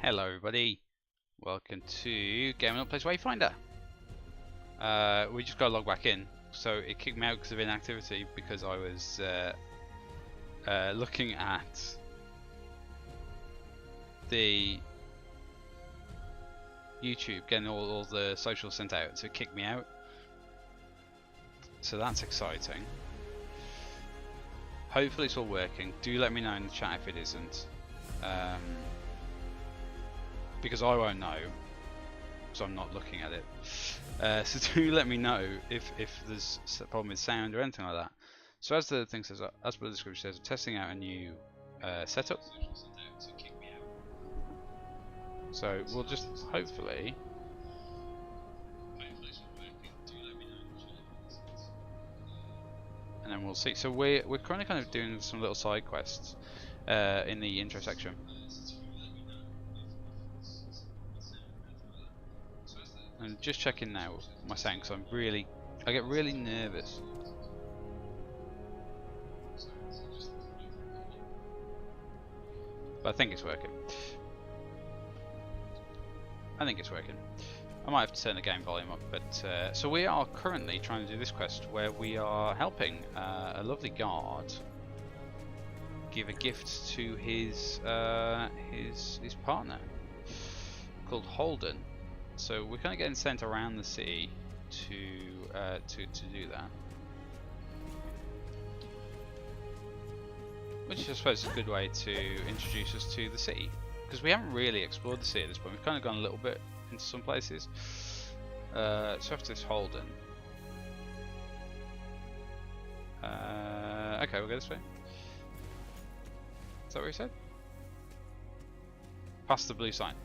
Hello everybody, welcome to GameOrNought Plays Wayfinder. We just got to log back in, so it kicked me out because of inactivity because I was looking at the YouTube, getting all the socials sent out, so it kicked me out. So that's exciting. Hopefully it's all working. Do let me know in the chat if it isn't. Because I won't know, so I'm not looking at it. So do let me know if there's a problem with sound or anything like that. So as the thing says, as per the description says, I'm testing out a new setup. So we'll just hopefully. And then we'll see. So we're currently kind of doing some little side quests in the intro section. I'm just checking now my sound because I get really nervous. But I think it's working. I might have to turn the game volume up, but so we are currently trying to do this quest where we are helping a lovely guard give a gift to his partner called Holden. So we're kind of getting sent around the city to do that, which I suppose is a good way to introduce us to the city, because we haven't really explored the city at this point. We've kind of gone a little bit into some places. So after this Holden, okay, we'll go this way. Is that what he said? Past the blue sign.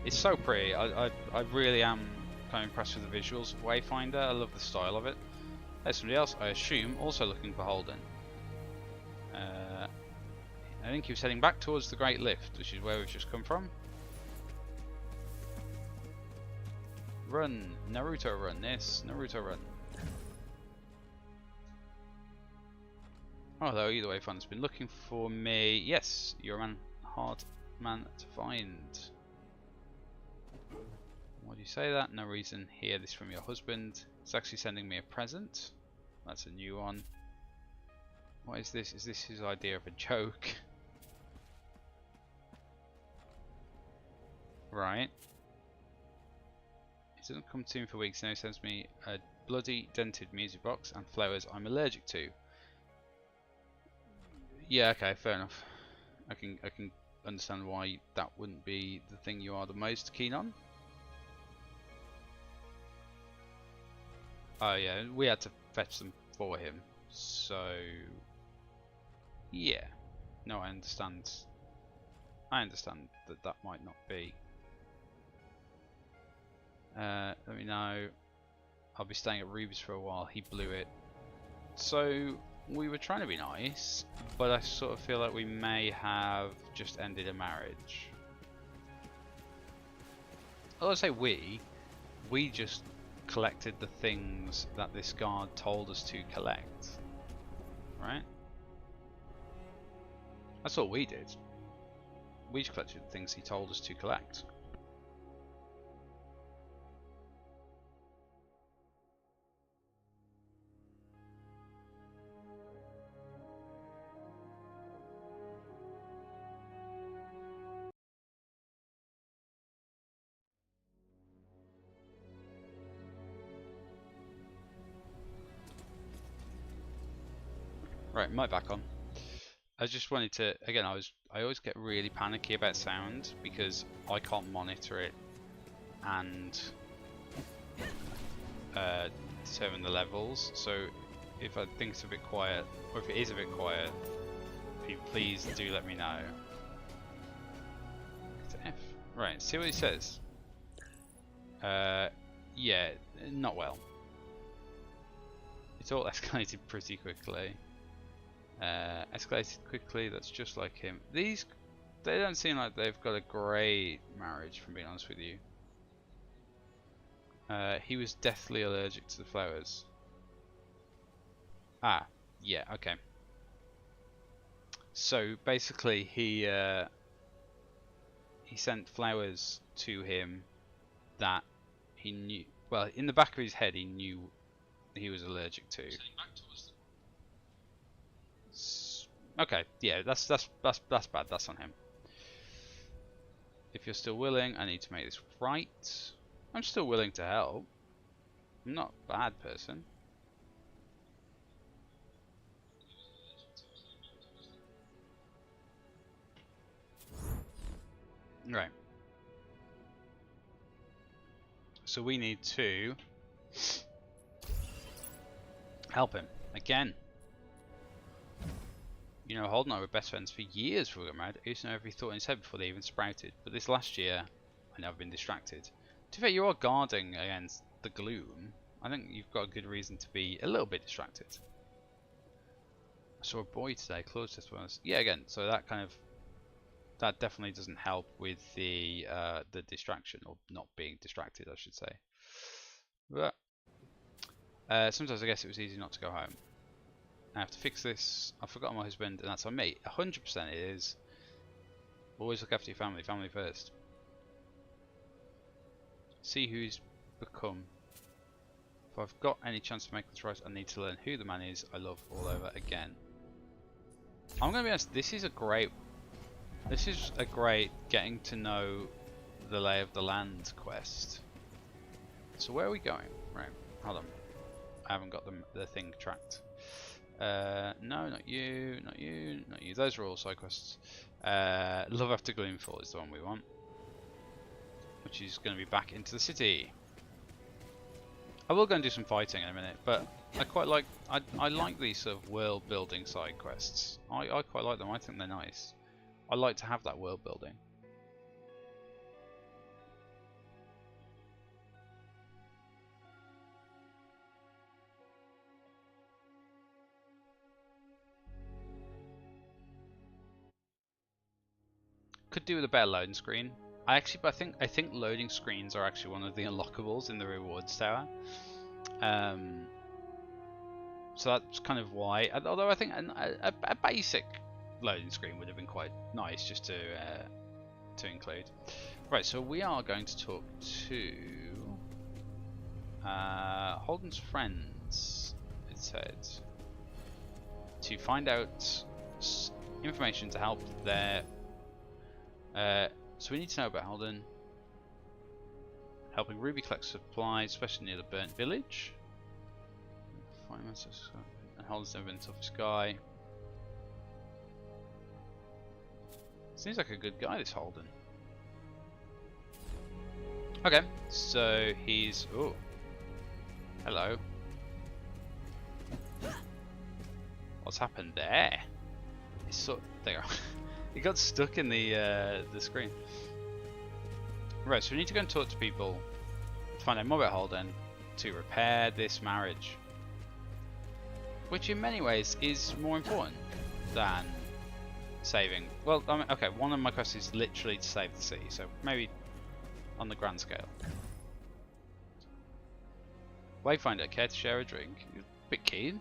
It's so pretty. I really am kind of impressed with the visuals of Wayfinder. I love the style of it. There's somebody else, I assume, also looking for Holden. I think he was heading back towards the Great Lift, which is where we've just come from. Run, Naruto run, yes, Naruto run. Oh, hello, either Wayfinder's been looking for me. Yes, you're a hard man to find. Why do you say that? No reason. Hear this from your husband. He's actually sending me a present. That's a new one. What is this? Is this his idea of a joke? Right. He doesn't come to me for weeks now. He sends me a bloody dented music box and flowers I'm allergic to. Yeah, okay, fair enough. I can understand why that wouldn't be the thing you are the most keen on. Oh yeah, we had to fetch them for him, so yeah. No, I understand. I understand that that might not be. Let me know. I'll be staying at Ruby's for a while. He blew it. So we were trying to be nice, but I sort of feel like we may have just ended a marriage. Well, I say we just collected the things that this guard told us to collect, right? That's all we did. We just collected the things he told us to collect. Right, mic back on. I just wanted to, again, I always get really panicky about sound because I can't monitor it and determine the levels. So if I think it's a bit quiet, or if it is a bit quiet, please do let me know. F. Right, see what he says. Yeah, not well. It's all escalated pretty quickly. Escalated quickly, that's just like him. They don't seem like they've got a great marriage, from being honest with you. He was deathly allergic to the flowers. Ah, Yeah, okay. So basically he sent flowers to him that he knew, well, in the back of his head he knew he was allergic to. Okay, yeah, that's bad. That's on him. If you're still willing, I need to make this right. I'm still willing to help. I'm not a bad person. Right. So we need to help him again. You know, Holden and I were best friends for years before we got married. I used to know every thought in his head before they even sprouted. But this last year, I know I've been distracted. To be fair, you are guarding against the gloom. I think you've got a good reason to be a little bit distracted. I saw a boy today, close this one. Yeah, again, so that kind of, that definitely doesn't help with the distraction, or not being distracted, I should say. But sometimes I guess it was easy not to go home. I have to fix this. I've forgotten my husband, and that's on me. 100% it is. Always look after your family. Family first. See who he's become. If I've got any chance to make this right, I need to learn who the man is I love all over again. I'm going to be honest, this is a great getting to know the lay of the land quest. So where are we going? Right, hold on. I haven't got the thing tracked. No, not you, not you, not you. Those are all side quests. Love After Gloomfall is the one we want, which is going to be back into the city. I will go and do some fighting in a minute, but I quite like I like these sort of world building side quests. I quite like them. I think they're nice. I like to have that world building. Could do with a better loading screen. I think loading screens are actually one of the unlockables in the rewards tower. So that's kind of why. Although I think a basic loading screen would have been quite nice just to include. Right, so we are going to talk to Holden's friends. It said to find out information to help their. So we need to know about Holden. Helping Ruby collect supplies, especially near the burnt village. And Holden's never been the toughest guy. Seems like a good guy, this Holden. Okay, so he's... Oh. Hello. What's happened there? It's so... There. It got stuck in the screen. Right, so we need to go and talk to people to find out more about Holden to repair this marriage. Which in many ways is more important than saving. Well, I mean, okay, one of my quests is literally to save the city, so maybe on the grand scale. Wayfinder, care to share a drink? You're a bit keen.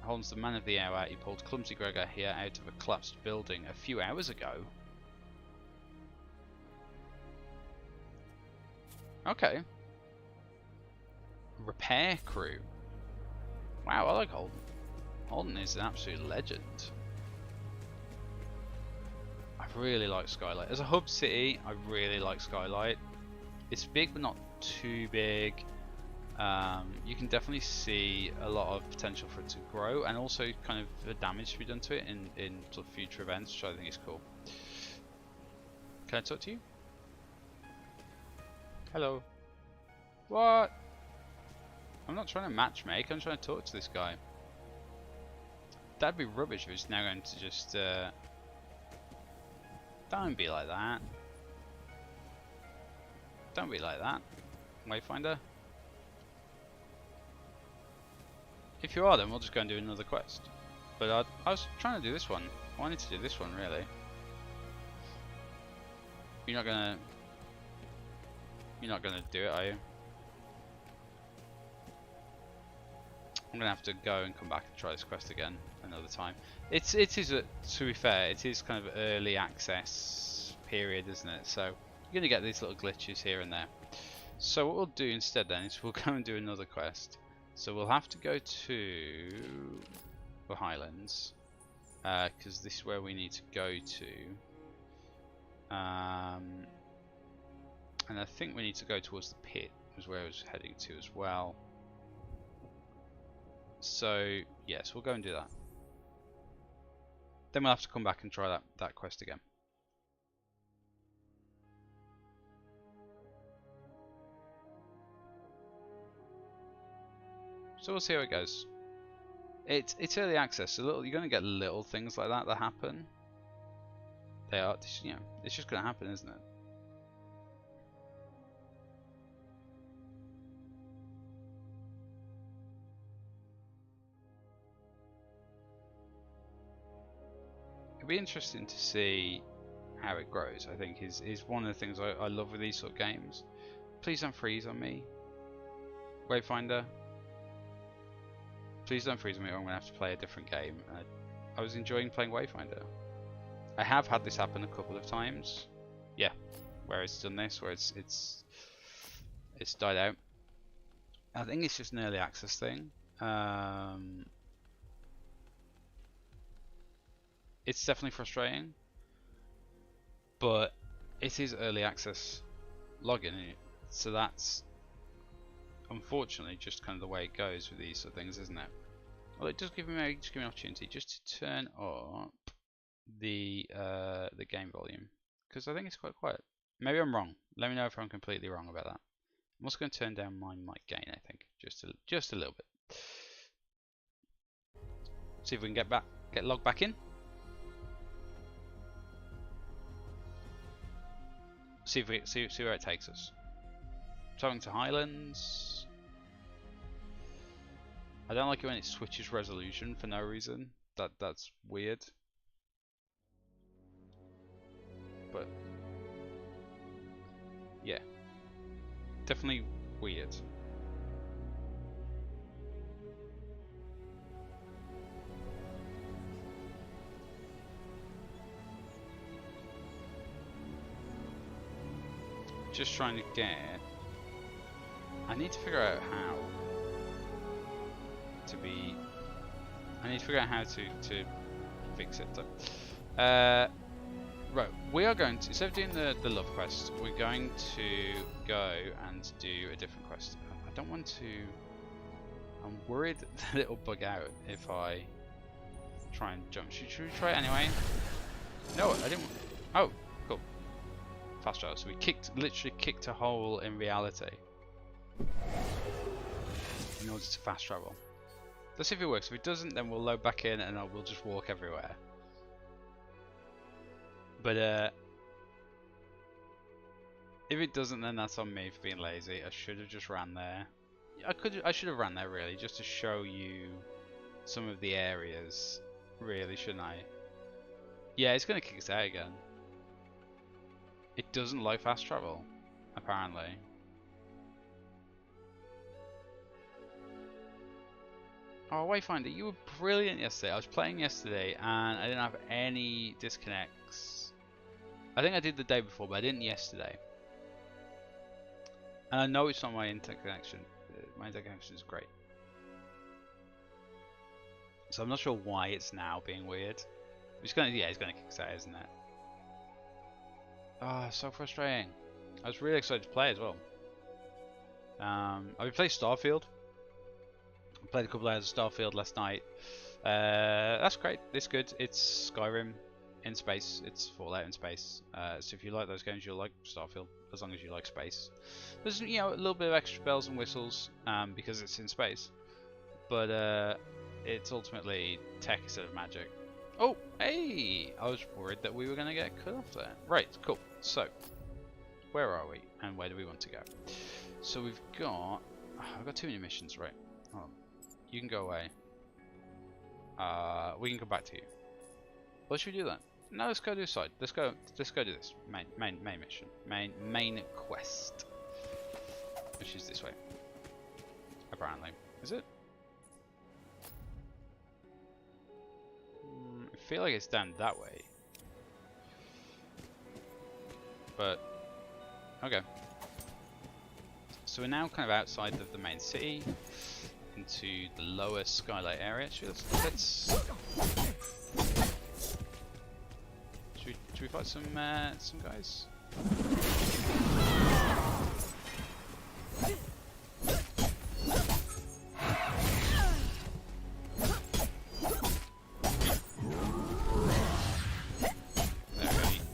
Holden's the man of the hour. He pulled clumsy Gregor here out of a collapsed building a few hours ago. Okay. Repair crew. Wow, I like Holden. Holden is an absolute legend. I really like Skylight. As a hub city, I really like Skylight. It's big but not too big. You can definitely see a lot of potential for it to grow, and also kind of the damage to be done to it in sort of future events, which I think is cool. Can I talk to you? Hello. What? I'm not trying to matchmake, I'm trying to talk to this guy. That'd be rubbish if it's now going to just... Don't be like that. Don't be like that, Wayfinder. If you are, then we'll just go and do another quest. But I was trying to do this one. I wanted to do this one, really. You're not gonna do it, are you? I'm gonna have to go and come back and try this quest again another time. It is to be fair, it is kind of early access period, isn't it? So you're gonna get these little glitches here and there. So what we'll do instead then is we'll go and do another quest. So we'll have to go to the Highlands because this is where we need to go to. And I think we need to go towards the pit, was where I was heading to as well. So yes, we'll go and do that. Then we'll have to come back and try that quest again. So we'll see how it goes. It's early access, so you're going to get little things like that happen. They are, you know, it's just going to happen, isn't it? It'll be interesting to see how it grows. I think is one of the things I love with these sort of games. Please don't freeze on me, Wayfinder. Please don't freeze on me, or I'm gonna have to play a different game. I was enjoying playing Wayfinder. I have had this happen a couple of times. Yeah, where it's done this, where it's died out. I think it's just an early access thing. It's definitely frustrating, but it is early access login, so that's unfortunately just kind of the way it goes with these sort of things, isn't it? Well, it does give me an opportunity just to turn up the game volume, because I think it's quite quiet. Maybe I'm wrong. Let me know if I'm completely wrong about that. I'm also going to turn down my mic gain, I think, just a little bit. See if we can get logged back in. See where it takes us. Talking to Highlands. I don't like it when it switches resolution for no reason. That's weird. But yeah, definitely weird. Just trying to get. I need to figure out how to be. I need to figure out how to fix it. So, right, we are going to, instead of doing the love quest, we're going to go and do a different quest. I don't want to. I'm worried that it'll bug out if I try and jump. Should we try it anyway? No, I didn't. Oh, cool. Fast travel. So we literally kicked a hole in reality in order to fast travel. Let's see if it works. If it doesn't, then we'll load back in and we'll just walk everywhere. But if it doesn't, then that's on me for being lazy. I should have just ran there. I should have ran there really, just to show you some of the areas. Really, shouldn't I? Yeah, it's gonna kick us out again. It doesn't like fast travel, apparently. Oh, Wayfinder, you were brilliant yesterday. I was playing yesterday and I didn't have any disconnects. I think I did the day before, but I didn't yesterday. And I know it's not my internet connection. My internet connection is great. So I'm not sure why it's now being weird. It's gonna kick us out, isn't it? Ah, oh, so frustrating. I was really excited to play as well. I've played Starfield. I played a couple hours of Starfield last night. That's great. It's good. It's Skyrim in space. It's Fallout in space. So if you like those games, you'll like Starfield, as long as you like space. There's a little bit of extra bells and whistles because it's in space, but it's ultimately tech instead of magic. Oh, hey! I was worried that we were going to get cut off there. Right, cool. So, where are we, and where do we want to go? So we've got. I've got too many missions, right? Hold on. You can go away. We can come back to you. What should we do then? No, let's go to the side. Let's go do this. Main mission. Main quest. Which is this way. Apparently. Is it? feel like it's down that way. But, okay. So we're now kind of outside of the main city, into the lower skylight area. Should we fight some guys?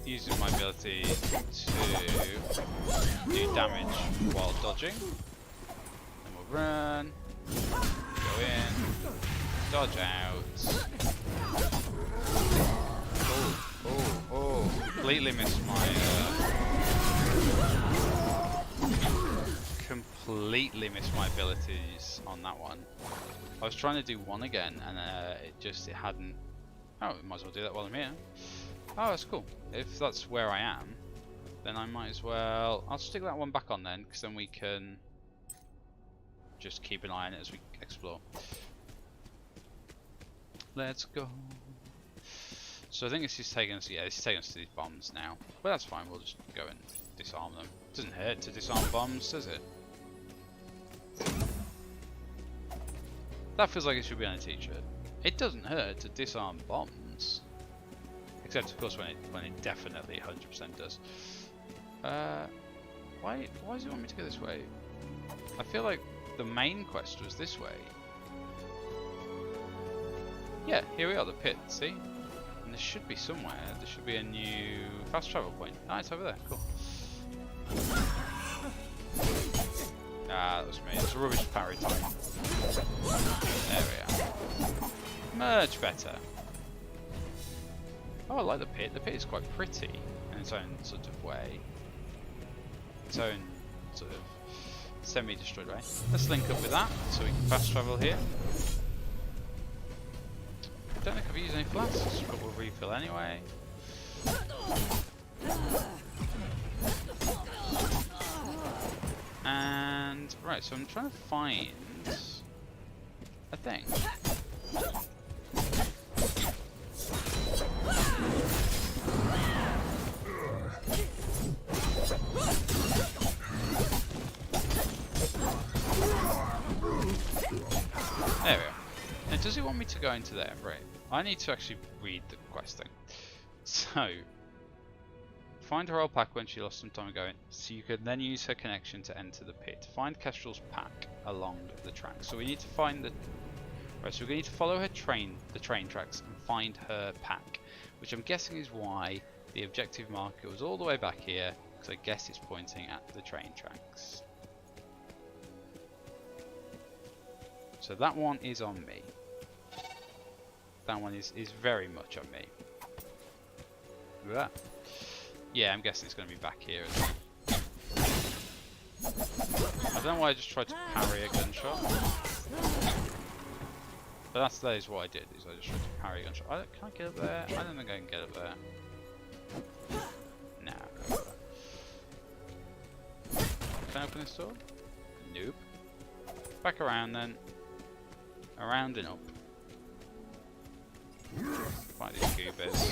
Using my ability to do damage while dodging. Then we'll run, go in, dodge out. Oh, completely missed my abilities on that one. I was trying to do one again and it hadn't. Oh, we might as well do that while I'm here. Oh, that's cool. If that's where I am, then I might as well... I'll stick that one back on then, because then we can just keep an eye on it as we explore. Let's go. So I think this is taking us... Yeah, this is taking us to these bombs now. But that's fine, we'll just go and disarm them. Doesn't hurt to disarm bombs, does it? That feels like it should be on a t-shirt. It doesn't hurt to disarm bombs. Except, of course, when it definitely 100% does. Why does it want me to go this way? I feel like the main quest was this way. Yeah, here we are, the pit, see? And there should be somewhere, there should be a new fast travel point. Ah, it's over there, cool. Ah, that was me, it's a rubbish parry time. There we are. Much better. Oh, I like the pit. The pit is quite pretty in its own sort of way. Its own sort of semi-destroyed way. Let's link up with that so we can fast travel here. I don't think I've used any flasks, but we'll refill anyway. And, right, so I'm trying to find a thing. There we are. Now, does it want me to go into there? Right. I need to actually read the quest thing. So, find her old pack when she lost some time ago, so you can then use her connection to enter the pit. Find Kestrel's pack along the track. So we need to find the... Right, so we need to follow the train tracks and find her pack, which I'm guessing is why the objective marker was all the way back here, because I guess it's pointing at the train tracks. So that one is on me. That one is very much on me. Look at that. Yeah, I'm guessing it's going to be back here as well. I don't know why I just tried to parry a gunshot. But that is what I did, is I just tried to parry a gunshot. Can I get up there? I don't think I can get up there. Nah, I can't go there. Can I open this door? Nope. Back around then. Around and up. Fight these goobers.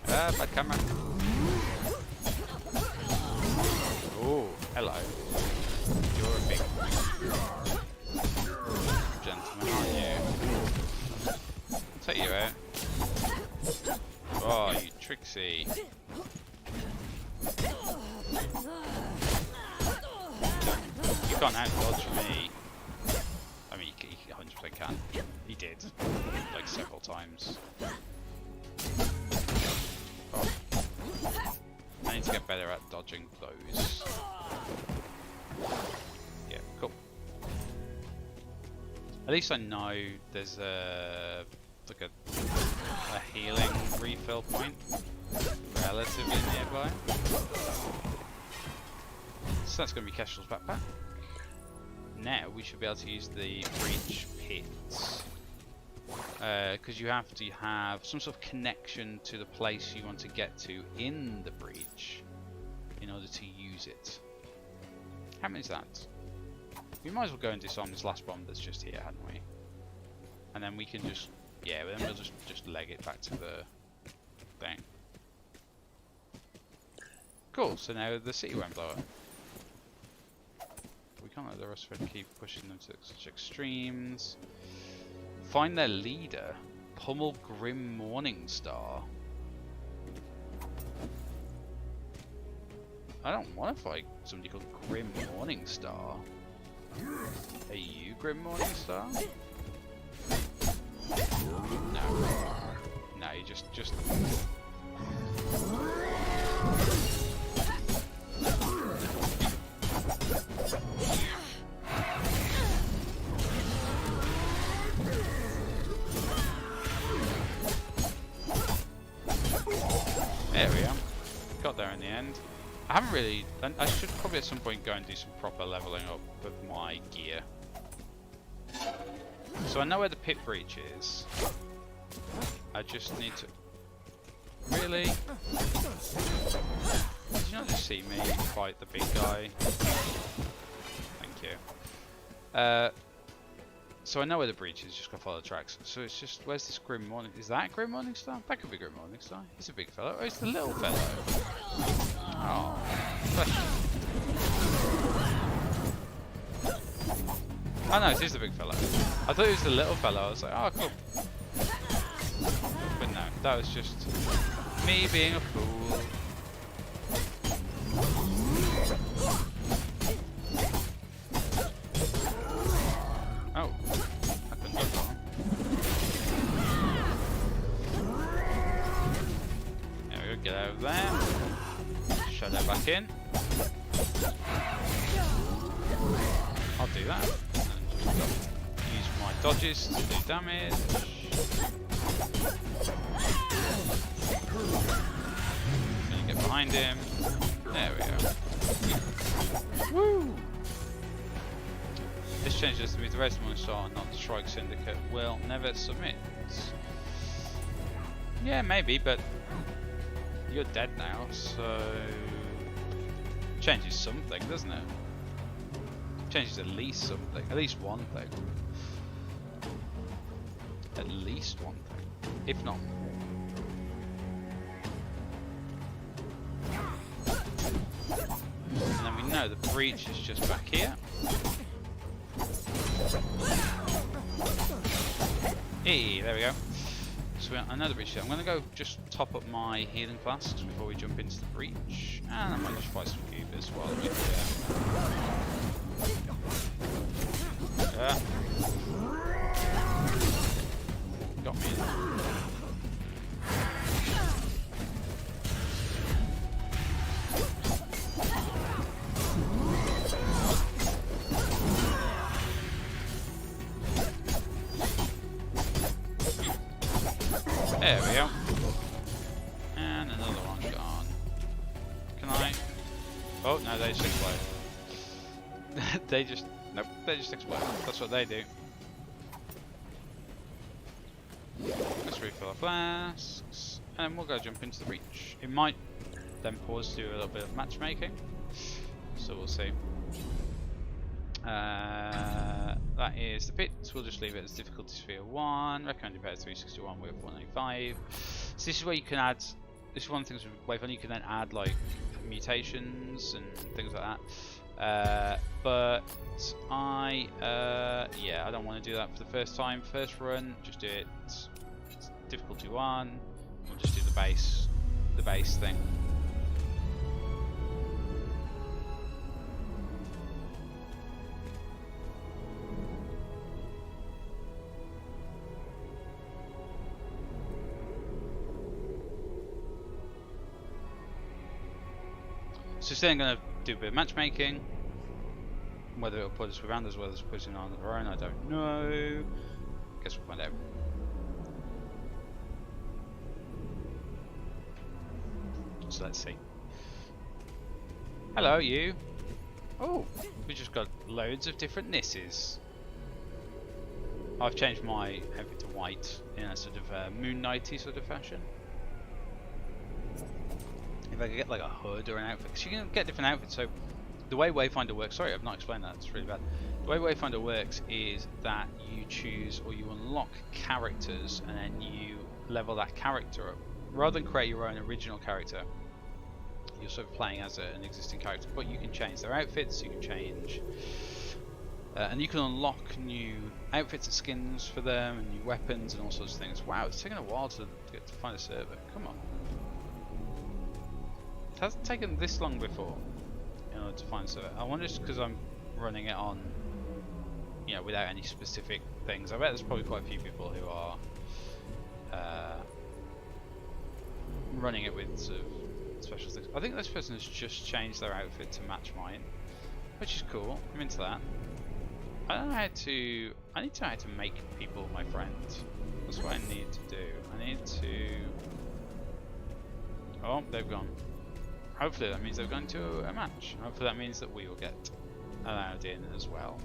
Bad camera. Oh, hello. You're a big gentleman, aren't you? I'll take you out. Oh, you tricksy. You can't out-dodge me. I mean, he 100% can. He did. Like several times. Oh. I need to get better at dodging those. Yeah, cool. At least I know there's a healing refill point relatively nearby. So that's going to be Kestrel's backpack. Now we should be able to use the breach pits. because you have to have some sort of connection to the place you want to get to in the breach in order to use it. How many is that? We might as well go and disarm this last bomb that's just here, hadn't we? And then we can just, yeah, then we'll just leg it back to the thing. Cool, so now the city won't blow up. We can't let the rest of it keep pushing them to such extremes. Find their leader. Pummel Grim Morningstar. I don't want to fight somebody called Grim Morningstar. Are you Grim Morningstar? No. No, you just... There we are. Got there in the end. I haven't really... I should probably at some point go and do some proper leveling up of my gear. So I know where the pit breach is. I just need to... Really? Did you not just see me fight the big guy? Thank you. So I know where the breach is, just gotta follow the tracks. So it's just, where's this Grim Morning? Is that Grim Morningstar? That could be Grim Morningstar. He's a big fellow. Oh, it's the little fellow. Oh, oh no, it is the big fellow. I thought it was the little fellow. I was like, oh, cool. But no, that was just me being a fool. Oh, I couldn't get one. There we go, get out of there. Shut that back in. I'll do that. And just use my dodges to do damage. Gonna get behind him. There we go. Woo! This changes to be the rest monster and not the Strike Syndicate will never submit. Yeah, maybe, but you're dead now, so changes something, doesn't it? Changes at least something, at least one thing. At least one thing, if not more. And then we know the breach is just back here. Hey, there we go. So another breach here. I'm going to go just top up my healing flasks before we jump into the breach. And I might just fight some cubers while we're there. Got me. There we go. And another one gone. Can I? Oh no, they just explode. Nope, they just explode. That's what they do. Let's refill our flasks. And we'll go jump into the breach. It might then pause to do a little bit of matchmaking. So we'll see. That is the pits. We'll just leave it as difficulty sphere 1. Recommended better 361 with 185. So this is where you can add. This is one of the things with Wayfinder. You can then add like mutations and things like that. But yeah, I don't want to do that for the first time. First run, just do it difficulty 1. We'll just do the base thing. So still going to do a bit of matchmaking. Whether it'll put us with rounders, whether it's putting on our own, I don't know. Guess we'll find out. So let's see. Hello, you. Oh, we just got loads of different Nisses. I've changed my outfit to white sort of Moon Knighty sort of fashion. If I could get like a hood or an outfit, because you can get different outfits. So the way Wayfinder works, sorry I've not explained that, it's really bad. The way Wayfinder works is that you choose or you unlock characters and then you level that character up. Rather than create your own original character, you're sort of playing as an existing character, but you can change their outfits, you can change and you can unlock new outfits and skins for them and new weapons and all sorts of things. Wow, it's taken a while to get to find a server. Come on. It hasn't taken this long before in order to find a server. I wonder if it's because I'm running it on, you know, without any specific things. I bet there's probably quite a few people who are running it with sort of special things. I think this person has just changed their outfit to match mine, which is cool. I'm into that. I don't know how to. I need to know how to make people my friends. That's what I need to do. I need to. Oh, they've gone. Hopefully that means they've gone to a match. Hopefully that means that we will get allowed in as well.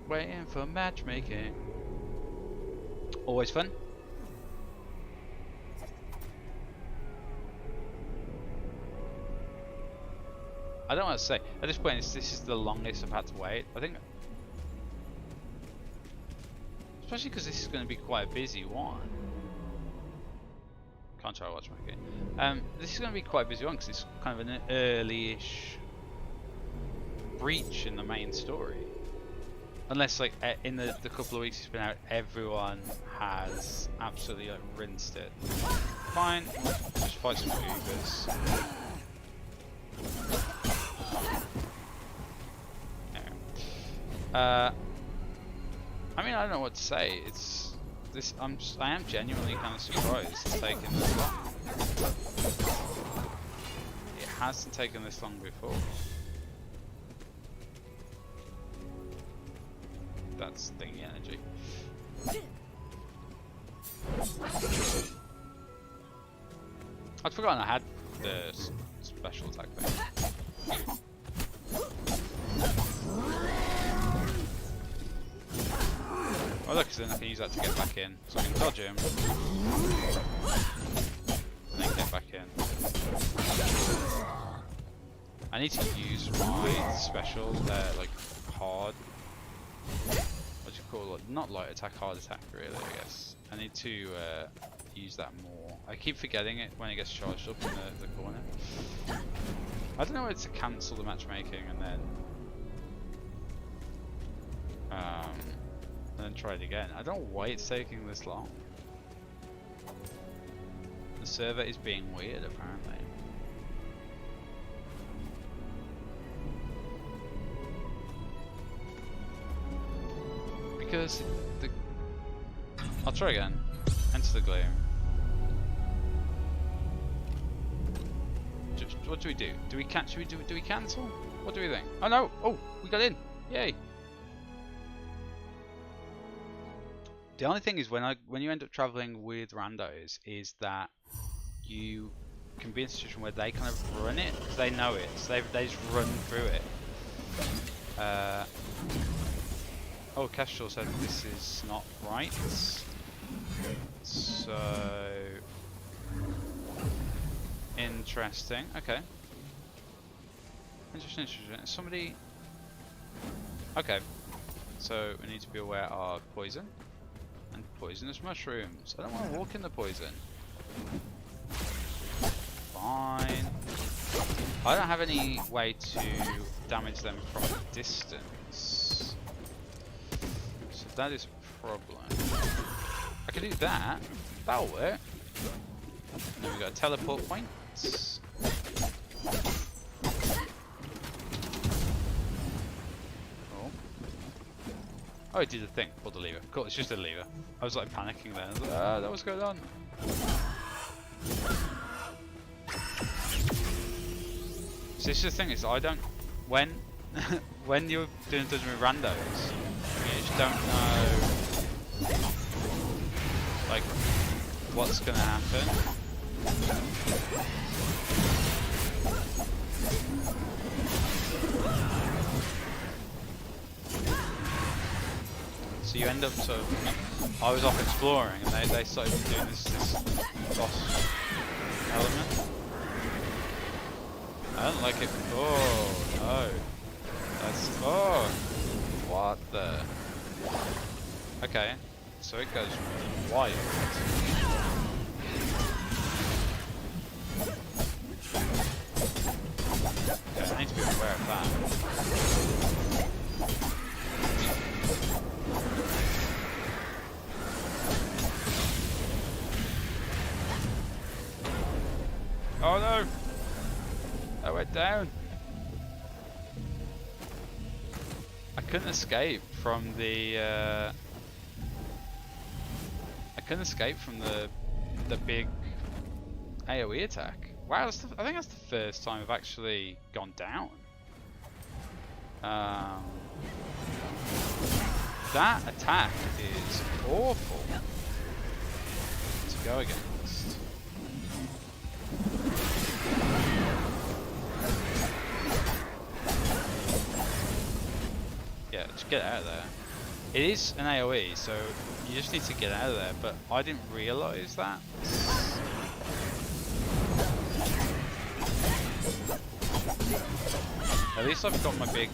Waiting for matchmaking. Always fun. I don't want to say, at this point this is the longest I've had to wait. I think, especially because this is going to be quite a busy one. Can't try to watch my game. This is going to be quite a busy one because it's kind of an early-ish breach in the main story. Unless, like, in the couple of weeks it's been out, everyone has absolutely like rinsed it. Fine, just fight some Ubers. I mean, I don't know what to say. It's this. I am genuinely kind of surprised it's taken this long. It hasn't taken this long before. That's thingy energy. I'd forgotten I had the special attack thing. Oh look, so then I can use that to get back in. So I can dodge him. And then get back in. I need to use my special, like hard. What do you call it? Not light attack, hard attack really, I guess. I need to use that more. I keep forgetting it when it gets charged up in the corner. I don't know whether to cancel the matchmaking and then try it again. I don't know why it's taking this long. The server is being weird apparently. Because I'll try again. Enter the gloom. What do we do? Do we catch? Do we cancel? What do we think? Oh no! Oh, we got in! Yay! The only thing is when you end up traveling with randos is that you can be in a situation where they kind of run it because they know it, so they just run through it. Oh, Kestrel said this is not right. So interesting. Okay. Interesting. Somebody. Okay. So we need to be aware of poison and poisonous mushrooms. I don't want to walk in the poison. Fine. I don't have any way to damage them from a distance. So that is a problem. I can do that. That'll work. Then we got a teleport point. Oh, it did a thing. Pulled the lever. Cool, it's just a lever. I was like panicking then. I was like, ah, that was going on. So this is the thing, is I don't... When you're doing dungeon with randos, you just don't know like what's gonna happen. So you end up sort of, I was off exploring and they started doing this boss element. I don't like it. Oh no. That's, oh, what the? Okay, so it goes wild. Okay, I need to be aware of that. Oh no! I went down. I couldn't escape from the. I couldn't escape from the big AOE attack. Wow, I think that's the first time I've actually gone down. That attack is awful to go against. Yeah, just get out of there. It is an AoE, so you just need to get out of there, but I didn't realise that. At least I've got my big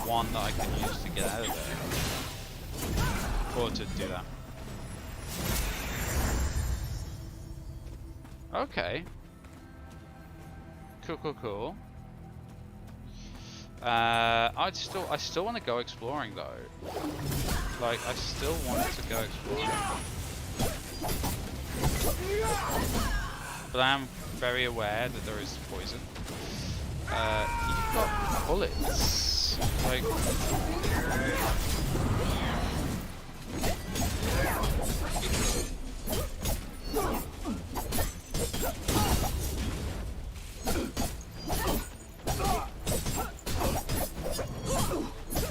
one that I can use to get out of there. Or to do that. Okay. Cool. I still want to go exploring though. Like, I still want to go exploring. But I am very aware that there is poison. You've got bullets. Like,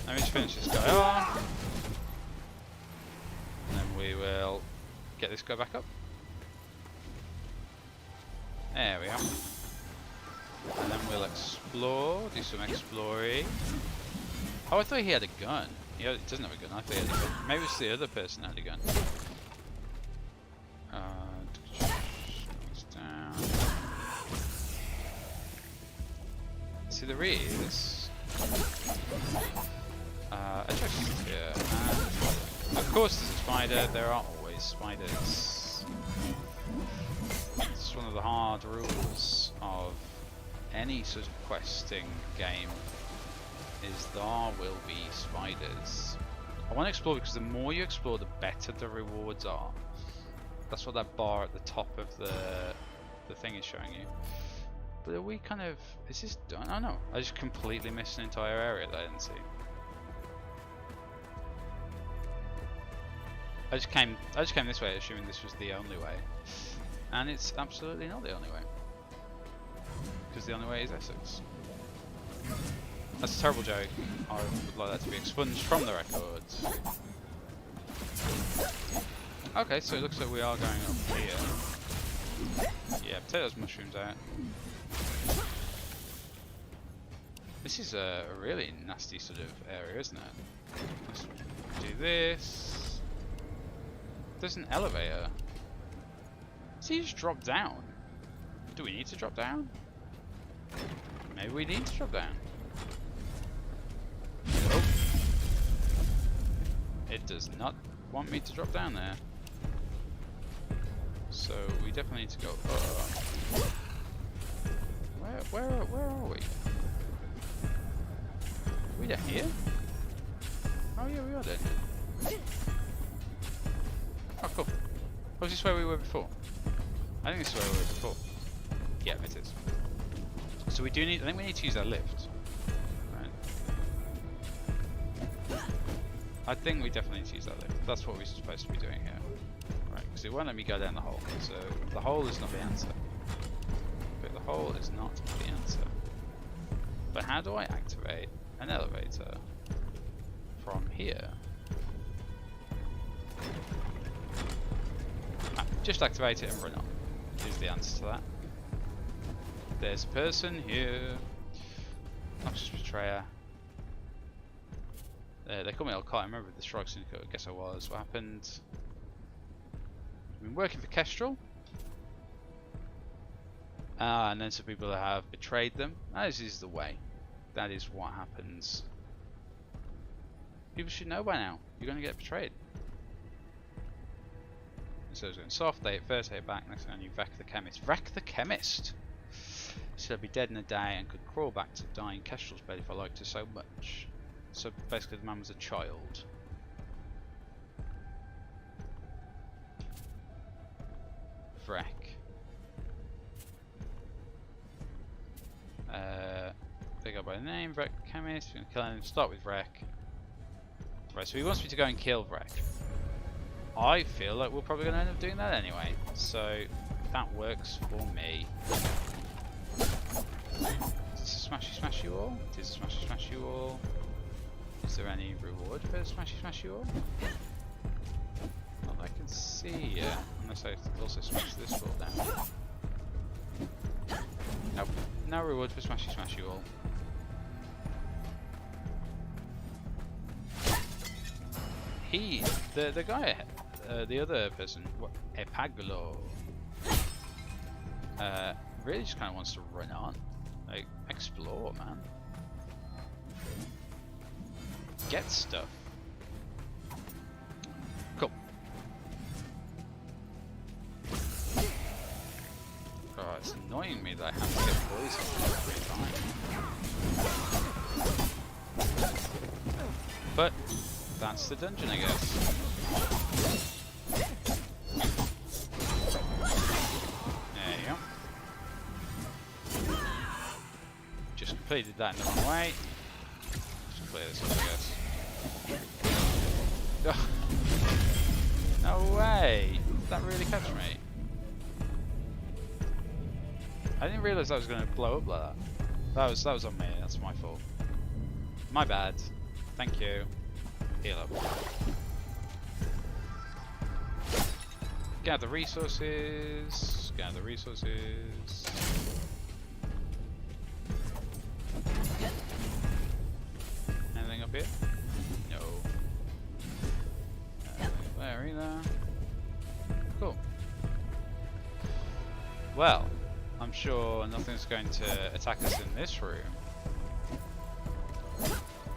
let me just finish this guy off. And then we will get this guy back up. There we are. And then we'll explore, do some exploring. Oh, I thought he had a gun. He doesn't have a gun, I thought he had a gun. Maybe it's the other person that had a gun. Down. See, there is a chest here. And of course there's a spider, there are always spiders. It's one of the hard rules of any sort of questing game is there will be spiders. I want to explore because the more you explore, the better the rewards are. That's what that bar at the top of the thing is showing you. But are we kind of, is this done? Oh no, I just completely missed an entire area that I didn't see. I just came this way assuming this was the only way. And it's absolutely not the only way. Because the only way is Essex. That's a terrible joke. I would like that to be expunged from the records. Okay, so it looks like we are going up here. Yeah, take those mushrooms out. This is a really nasty sort of area, isn't it? Let's do this. There's an elevator. So you just drop down. Do we need to drop down? Maybe we need to drop down. Nope. It does not want me to drop down there. So we definitely need to go up. Where are we? Are we down here? Oh yeah, we are down. Oh cool. Was this where we were before? I think this is where we were before. Yeah, it is. So we do need, I think we need to use that lift. Right. I think we definitely need to use that lift. That's what we're supposed to be doing here. Right, because it won't let me go down the hole. So the hole is not the answer. But the hole is not the answer. But how do I activate an elevator from here? Just activate it and run on, is the answer to that. There's a person here. Noxious Betrayer. They call me Al Qaeda. I remember the Strike Syndicate. I guess I was. What happened? I've been working for Kestrel. And then some people have betrayed them. This is the way. That is what happens. People should know by now. You're going to get betrayed. So it's going soft, they hit first, they hit back, next thing you wreck the chemist. Wreck the chemist! So I'd be dead in a day and could crawl back to dying Kestrel's bed if I liked her so much. So basically the man was a child. Wreck. They go by the name, Wreck Chemist. We're going to kill him. Start with Wreck. Right, so he wants me to go and kill Wreck. I feel like we're probably going to end up doing that anyway. So that works for me. Is this a smashy smash you all? It is a smashy smash you all. Is there any reward for smashy smash you all? Not that I can see yet. Unless I also smash this wall down. Nope. No reward for smashy smash you all. The guy, the other person, Epaglo, really just kind of wants to run on, like explore, man, get stuff. Cool. Oh, it's annoying me that I have to get poisoned every time. But that's the dungeon, I guess. There you go. Just completed that in the wrong way. Just clear this up, I guess. No way! Did that really catch me? I didn't realise that was going to blow up like that. That was on me. That's my fault. My bad. Thank you. Heal up. Gather resources. Gather resources. Anything up here? No. There either. Cool. Well, I'm sure nothing's going to attack us in this room.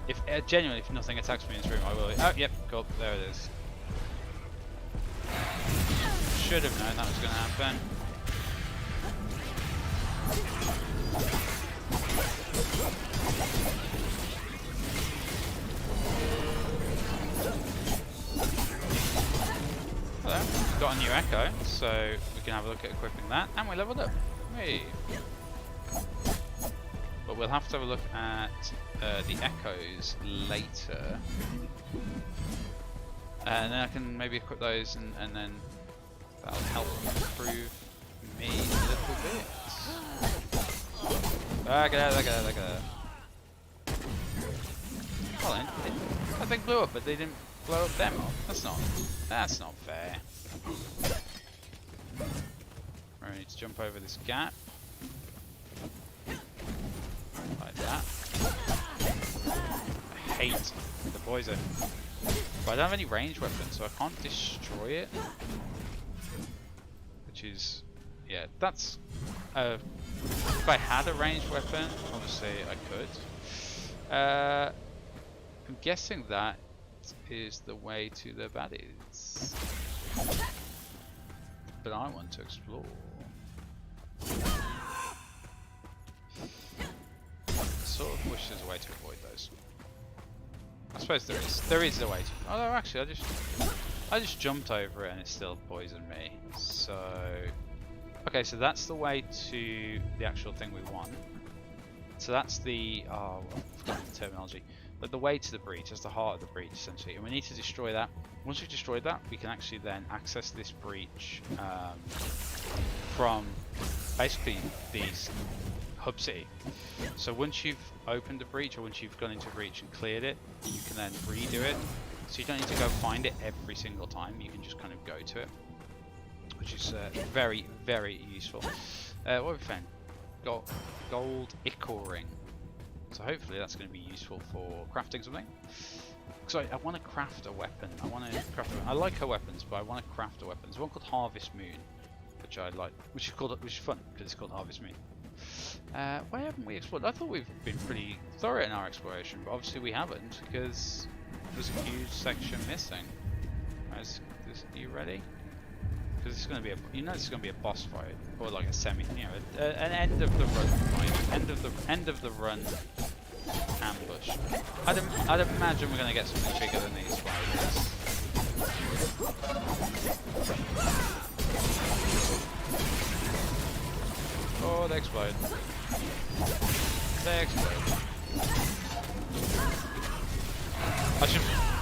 If genuinely, if nothing attacks me in this room, I will. Oh, yep, cool. There it is. Should have known that was going to happen. Hello. Got a new echo, so we can have a look at equipping that, and we leveled up. Hey. But we'll have to have a look at the echoes later, and then I can maybe equip those, and then that'll help improve me a little bit. Look at that. Hold on, that thing blew up, but they didn't blow up them up. That's not fair. Right, we need to jump over this gap. Like that. I hate the poison. But I don't have any ranged weapons, so I can't destroy it. Which is, yeah, that's. If I had a ranged weapon, obviously I could. I'm guessing that is the way to the baddies. But I want to explore. Sort of wish there's a way to avoid those. I suppose there is. There is a way to. Although actually, I just jumped over it and it still poisoned me. So, okay, so that's the way to the actual thing we want. So that's the I've forgotten the terminology. But the way to the breach, that's the heart of the breach essentially, and we need to destroy that. Once we've destroyed that, we can actually then access this breach from basically these hub city. So once you've opened the breach, or once you've gone into a breach and cleared it, you can then redo it. So you don't need to go find it every single time. You can just kind of go to it, which is very, very useful. What have we found? Gold ichor ring. So hopefully that's going to be useful for crafting something. Because I want to craft a weapon. I like her weapons, but I want to craft a weapon. There's one called Harvest Moon, which I like, which is fun because it's called Harvest Moon. Why haven't we explored? I thought we've been pretty thorough in our exploration, but obviously we haven't because there's a huge section missing. Are you ready? Because it's going to be this is going to be a boss fight, or like a an end of the run fight, end of the run ambush. I'd imagine we're going to get something bigger than these spiders. Oh, they explode. They explode.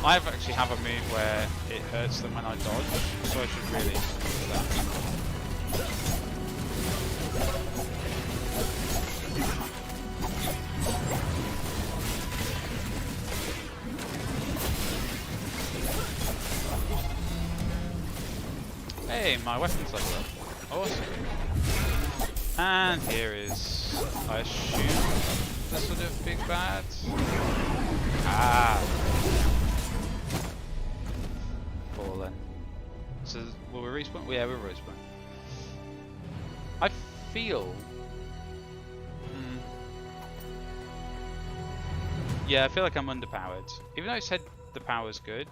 I actually have a move where it hurts them when I dodge, so I should really do that. Hey, my weapon's level up. Awesome. And here is, I assume, the sort of big bad. Ah. Fallen. So, will we respawn? Yeah, we'll respawn. I feel... Yeah, I feel like I'm underpowered. Even though it said the power's good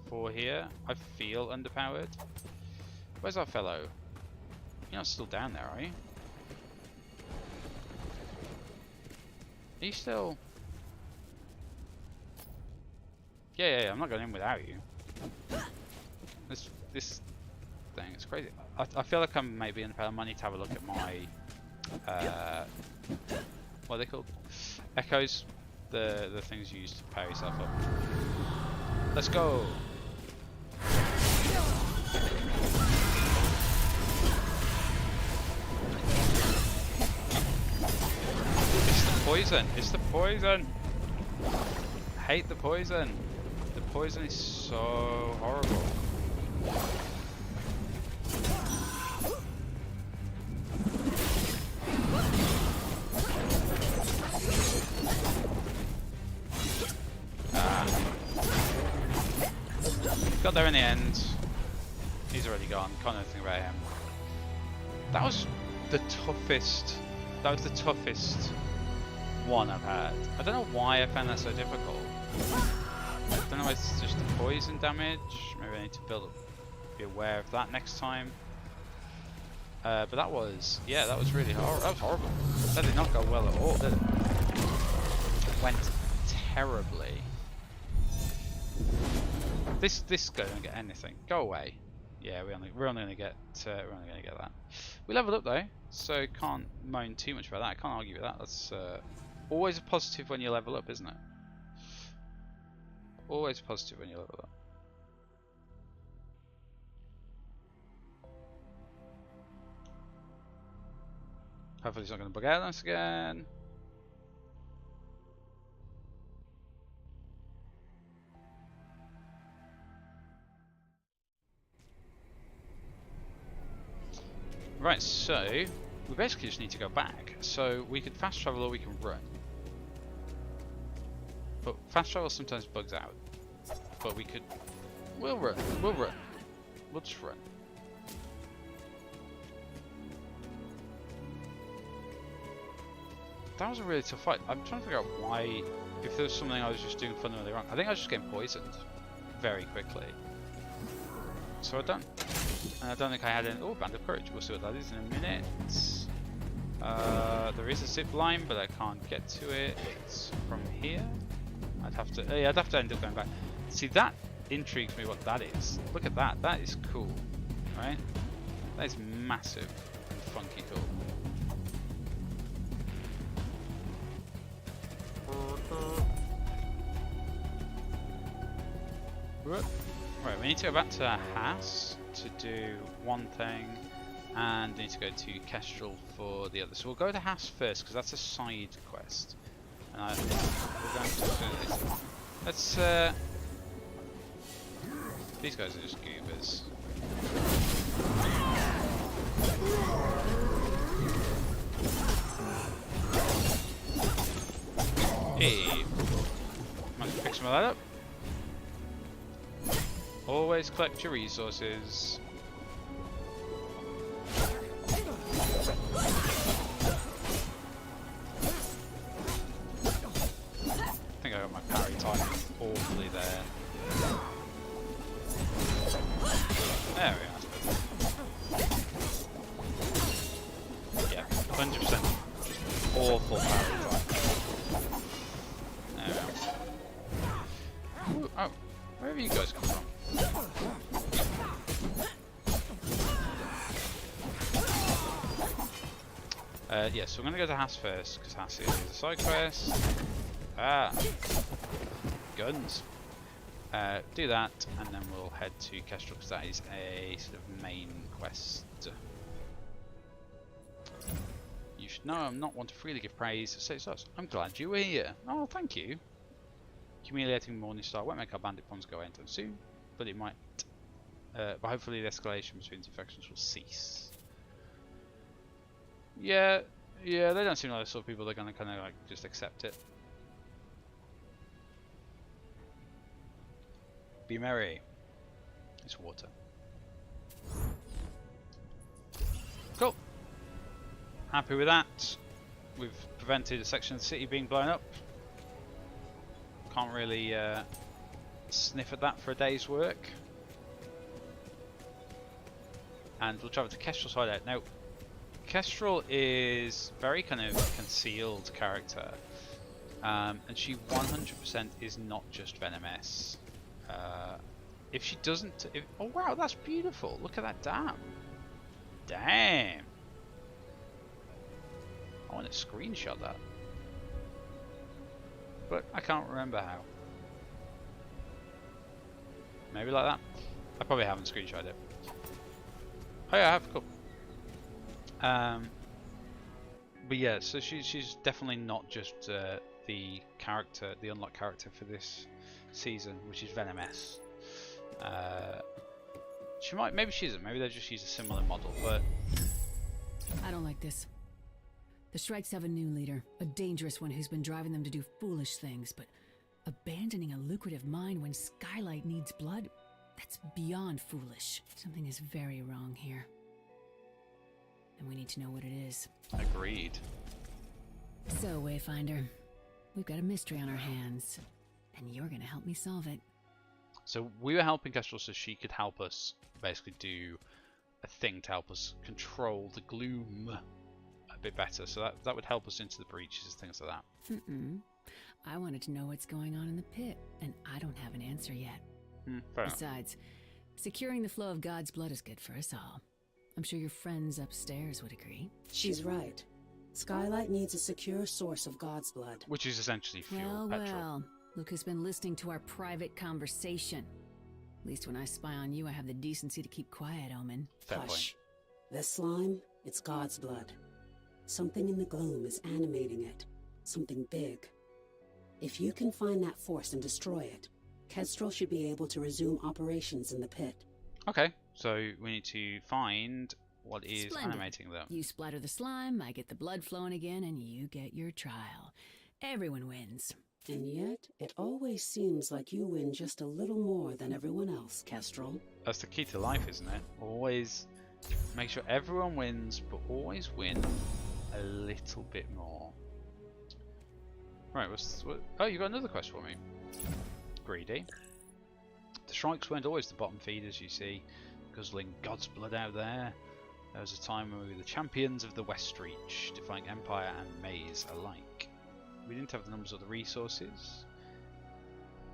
for here, I feel underpowered. Where's our fellow? You're not still down there, are you? Are you still... Yeah, I'm not going in without you. This thing is crazy. I feel like I'm maybe underpowered. I need to have a look at my... what are they called? Echoes. The things you use to power yourself up. Let's go! Poison! It's the poison! I hate the poison! The poison is so horrible. Got there in the end. He's already gone. Can't know anything about him. That was the toughest. That was the toughest one I've had. I don't know why I found that so difficult. I don't know if it's just the poison damage. Maybe I need to be aware of that next time. But that was, yeah, that was really horrible. That was horrible. That did not go well at all, did it? It went terribly. This guy don't get anything. Go away. Yeah, we're only gonna get that. We leveled up though, so can't moan too much about that. I can't argue with that. That's always a positive when you level up, isn't it? Always positive when you level up. Hopefully it's not going to bug out on us again. Right, so we basically just need to go back. So we could fast travel or we can run. But fast travel sometimes bugs out. But we'll run. We'll just run. That was a really tough fight. I'm trying to figure out why, if there was something I was just doing fundamentally wrong. I think I was just getting poisoned very quickly. So I don't think I had any... Oh, Band of Courage. We'll see what that is in a minute. There is a zip line, but I can't get to it. It's from here. I'd have to end up going back. See, that intrigues me what that is. Look at that. That is cool. Right? That is massive and funky cool. Right, we need to go back to Haas to do one thing, and we need to go to Kestrel for the other. So we'll go to Haas first because that's a side quest. And we're going to do this. Let's. These guys are just goobers. Hey, might pick some of that up. Always collect your resources. I think I got my parry time awfully there. There we are. Yeah, 100% just awful parry time. There we are. Ooh, oh, where have you guys come from? Yeah, so we're going to go to Hass first, because Hass is a side quest. Ah! Guns! Do that, and then we'll head to Kestrel, because that is a sort of main quest. You should know I'm not one to freely give praise, so it's us. I'm glad you were here. Oh, thank you. Humiliating Morningstar won't make our bandit bonds go anytime soon, but it might. But hopefully the escalation between the factions will cease. Yeah, they don't seem like the sort of people that are gonna kind of like just accept it. Be merry. It's water. Cool. Happy with that. We've prevented a section of the city being blown up. Can't really sniff at that for a day's work. And we'll travel to Kestrel's hideout. Now, Kestrel is very kind of concealed character, and she 100% is not just Venomous. If she doesn't, oh wow, that's beautiful! Look at that dam. Damn! I want to screenshot that, but I can't remember how. Maybe like that. I probably haven't screenshotted it. Oh yeah, I have. Cool. But yeah, so she's definitely not just the character, the unlocked character for this season, which is Venomous. She might, maybe she isn't. Maybe they just use a similar model, but I don't like this. The Shrikes have a new leader, a dangerous one who's been driving them to do foolish things, but abandoning a lucrative mine when Skylight needs blood? That's beyond foolish. Something is very wrong here. And we need to know what it is. agreed. So, Wayfinder, we've got a mystery on our hands, and you're gonna help me solve it. So we were helping Kestrel so she could help us basically do a thing to help us control the gloom a bit better. So that would help us into the breaches and things like that. I wanted to know what's going on in the pit, and I don't have an answer yet. Fair enough. Besides, securing the flow of God's blood is good for us all. I'm sure your friends upstairs would agree. She's right. Skylight needs a secure source of God's blood. Which is essentially fuel, Well, petrol. well, Luke has been listening to our private conversation. At least when I spy on you, I have the decency to keep quiet, Omen. Fair point. Hush. This slime, it's God's blood. Something in the gloom is animating it. Something big. If you can find that force and destroy it, Kestrel should be able to resume operations in the pit. Okay, so we need to find what is Splendid. animating them. You splatter the slime, I get the blood flowing again, and you get your trial. Everyone wins. And yet, it always seems like you win just a little more than everyone else, Kestrel. That's the key to life, isn't it? Always make sure everyone wins, but always win a little bit more. Right, oh, you got another quest for me. Greedy. The Shrikes weren't always the bottom feeders, you see, guzzling God's blood out there. There was a time when we were the champions of the West Reach, defying Empire and Maze alike. We didn't have the numbers or the resources,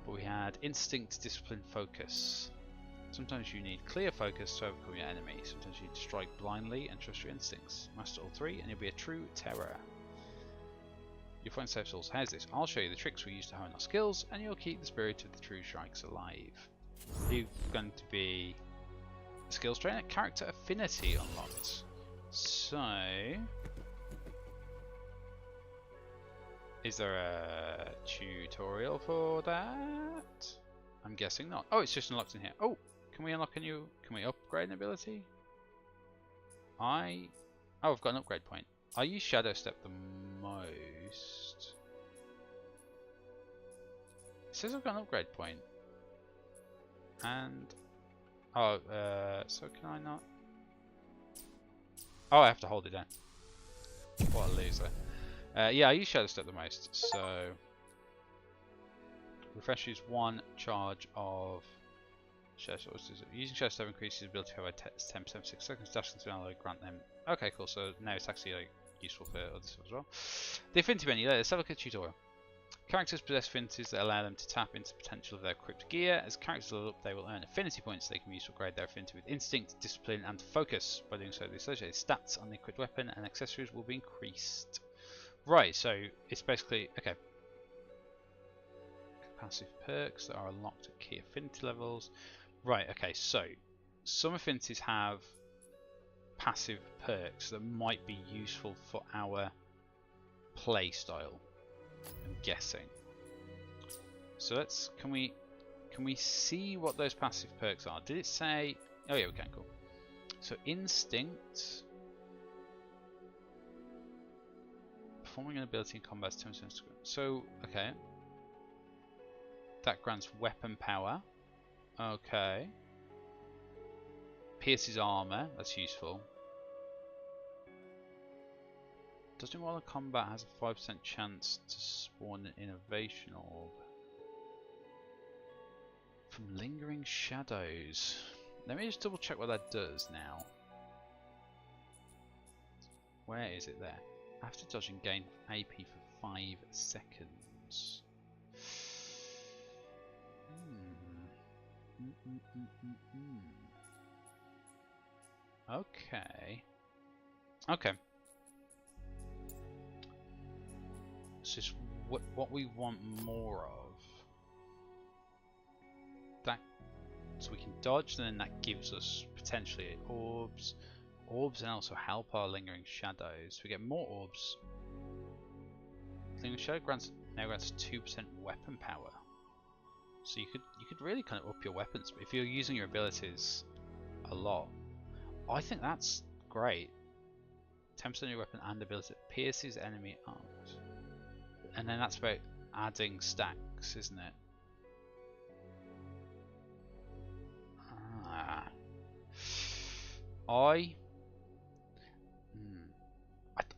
but we had instinct, discipline, focus. Sometimes you need clear focus to overcome your enemy. Sometimes you need to strike blindly and trust your instincts. Master all three and you'll be a true terror. You'll find safe souls. How's this? I'll show you the tricks we use to hone our skills, and you'll keep the spirit of the true Shrikes alive. Are you going to be a skills trainer? Character affinity unlocked. So, is there a tutorial for that? I'm guessing not. Oh, it's just unlocked in here. Oh, can we unlock a new? Can we upgrade an ability? Oh, I've got an upgrade point. I use Shadow Step the most. It says I've got an upgrade point. And Oh, so can I not? Oh, I have to hold it down. What a loser. Yeah, I use Shadow Step the most, so... Refresh use 1 charge of Shadow Step. Using Shadow Step increases ability by 10% for 6 seconds. Dash into another grant them. Okay, cool, so now it's actually like useful for other stuff as well. The affinity menu, let's have a look at the tutorial. Characters possess affinities that allow them to tap into the potential of their equipped gear. As characters level up, they will earn affinity points they can use to upgrade their affinity with instinct, discipline, and focus. By doing so, the associated stats on the equipped weapon and accessories will be increased. Right, so it's basically okay. Passive perks that are unlocked at key affinity levels. Right, okay, so some affinities have passive perks that might be useful for our play style. I'm guessing. So let's can we see what those passive perks are? Did it say? Oh yeah, we can. Cool. So instinct, performing an ability in combat is 10%. So okay, that grants weapon power. Okay, pierces armor. That's useful. Doesn't while in combat has a 5% chance to spawn an innovation orb from lingering shadows. Let me just double check what that does now. Where is it there? After dodging, gain AP for 5 seconds. Okay. Okay. So it's what we want more of. That, so we can dodge, and then that gives us potentially orbs. Orbs and also help our lingering shadows. We get more orbs. Lingering shadow now grants 2% weapon power. So you could really kind of up your weapons if you're using your abilities a lot. I think that's great. 10% of your weapon and ability pierces enemy arms. And then that's about adding stacks, isn't it?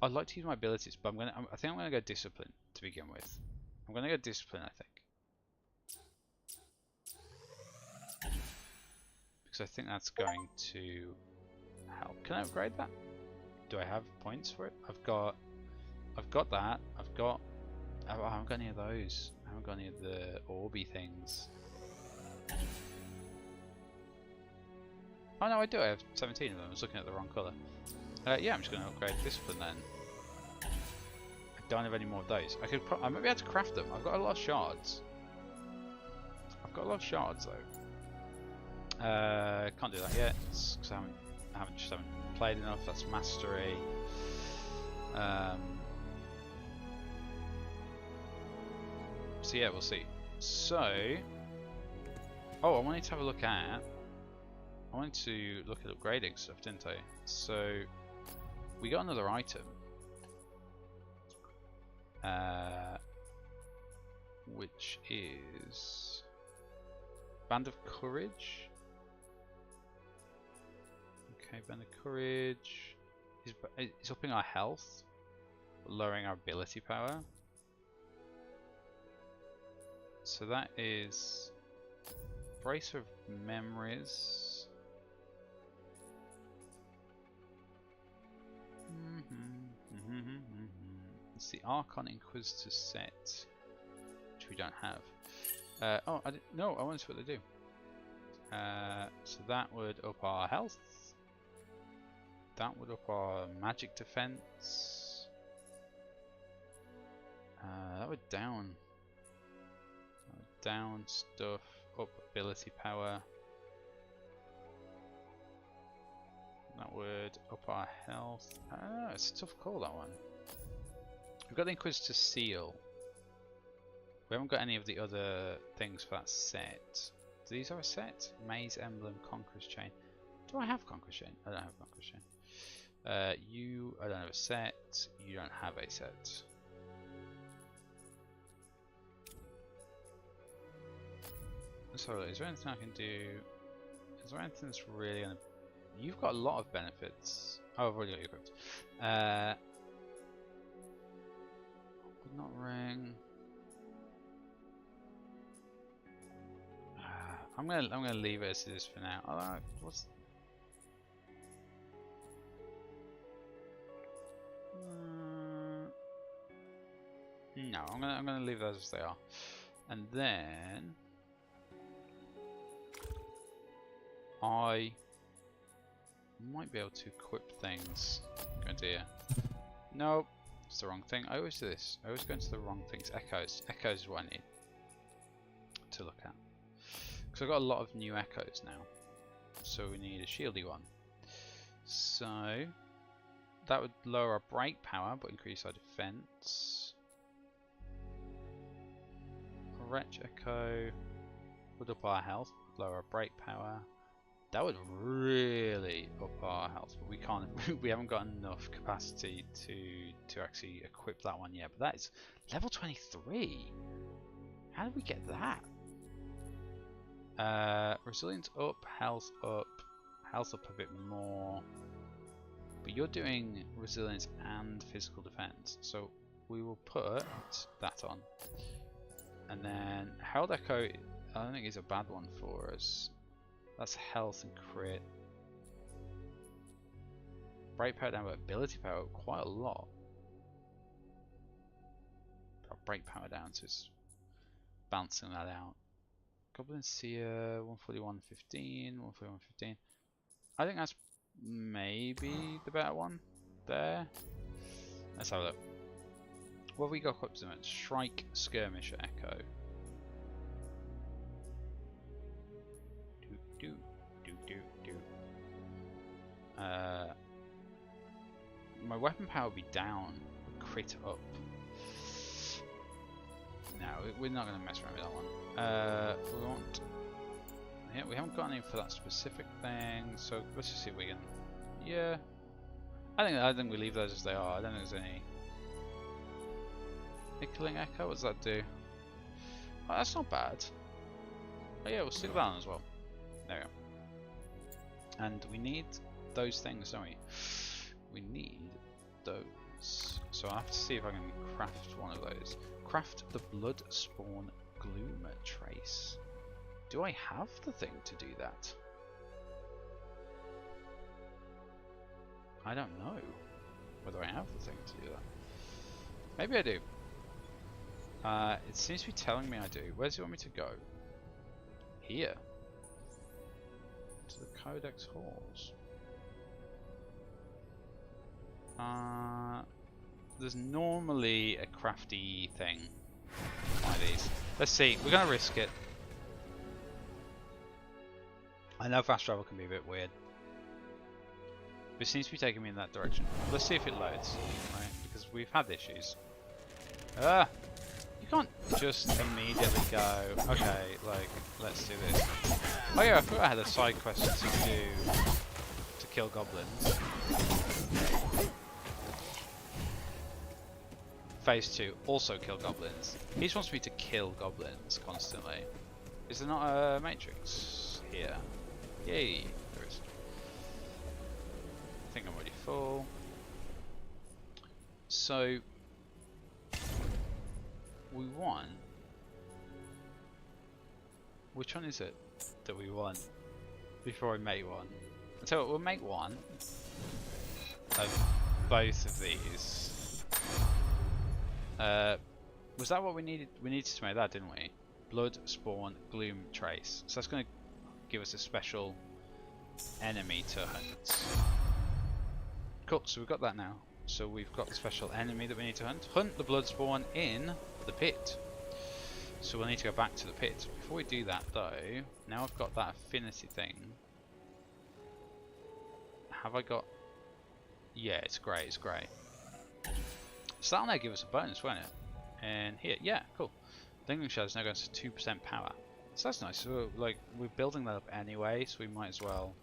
I'd like to use my abilities, but I think I'm gonna go discipline to begin with. I'm gonna go discipline, I think, because I think that's going to help. Can I upgrade that? Do I have points for it? I've got that. I haven't got any of those. I haven't got any of the orby things. Oh no, I do. I have 17 of them. I was looking at the wrong colour. Yeah, I'm just going to upgrade discipline then. I don't have any more of those. I might be able to craft them. I've got a lot of shards. Though. Can't do that yet because I haven't played enough. That's mastery. So yeah, we'll see. So, oh, I wanted to look at upgrading stuff, didn't I? So we got another item, which is Band of Courage. Okay, Band of Courage is upping our health, lowering our ability power. So that is Bracer of Memories. It's the Archon Inquisitor set, which we don't have. Oh, no, I want to see what they do. So that would up our health. That would up our magic defense. That would down stuff, up ability power. That would up our health. It's a tough call, that one. We've got the Inquisitor Seal. We haven't got any of the other things for that set. Do these are a set? Maze Emblem, Conqueror's Chain. Do I have Conqueror's Chain? I don't have Conqueror's Chain. I don't have a set. You don't have a set. So, is there anything I can do? Is there anything that's really gonna... You've got a lot of benefits. Oh, I've already got you equipped. Not ring. I'm gonna leave it as it is for now. Although, what's... No, I'm gonna leave those as they are, and then I might be able to equip things. Go into here. Nope, it's the wrong thing. I always do this. I always go into the wrong things. Echoes. Echoes is what I need to look at. Because I've got a lot of new echoes now. So we need a shieldy one. So that would lower our break power but increase our defense. Wretch echo would up our health, lower our break power. That would really up our health, but we can't. We haven't got enough capacity to actually equip that one yet. But that is level 23. How did we get that? Resilience up, health up a bit more. But you're doing resilience and physical defense, so we will put that on. And then Herald Echo, I don't think is a bad one for us. That's health and crit. Break power down, but ability power quite a lot. Our break power down, so it's balancing that out. Goblin Seer, 141, 15, 141, 15. I think that's maybe the better one there. Let's have a look. What have we got equipped to it? Shrike, Skirmisher, Echo. My weapon power will be down, crit up. No, we're not going to mess around with that one. We want... Yeah, we haven't got any for that specific thing, so let's just see if we can... Yeah. I think we leave those as they are. I don't think there's any... Ickling Echo, what does that do? Oh, that's not bad. Oh yeah, we'll stick that on as well. There we go. And we need those things, don't we? We need those. So I have to see if I can craft one of those. Craft the Blood Spawn Gloom Trace. Do I have the thing to do that? I don't know whether I have the thing to do that. Maybe I do. It seems to be telling me I do. Where does it want me to go? Here. To the Codex Halls. There's normally a crafty thing like these. Let's see. We're going to risk it. I know fast travel can be a bit weird. But it seems to be taking me in that direction. Let's see if it loads. Right? Because we've had issues. You can't just immediately go, okay, like, let's do this. Oh yeah, I thought I had a side quest to do to kill goblins. Phase 2, also kill goblins. He just wants me to kill goblins constantly. Is there not a matrix here? Yay, there is. I think I'm already full. So we want... Which one is it that we want before we make one? I'll tell you what, we'll make one of both of these. Was that what we needed? We needed to make that, didn't we? Blood, Spawn, Gloom, Trace. So that's going to give us a special enemy to hunt. Cool, so we've got that now. So we've got the special enemy that we need to hunt. Hunt the blood spawn in the pit. So we'll need to go back to the pit. Before we do that though, now I've got that affinity thing. Have I got... Yeah, it's grey, it's grey. So that'll now give us a bonus, won't it? And here, yeah, cool. Lingering Shadows now goes to 2% power. So that's nice. So like, we're building that up anyway, so we might as well...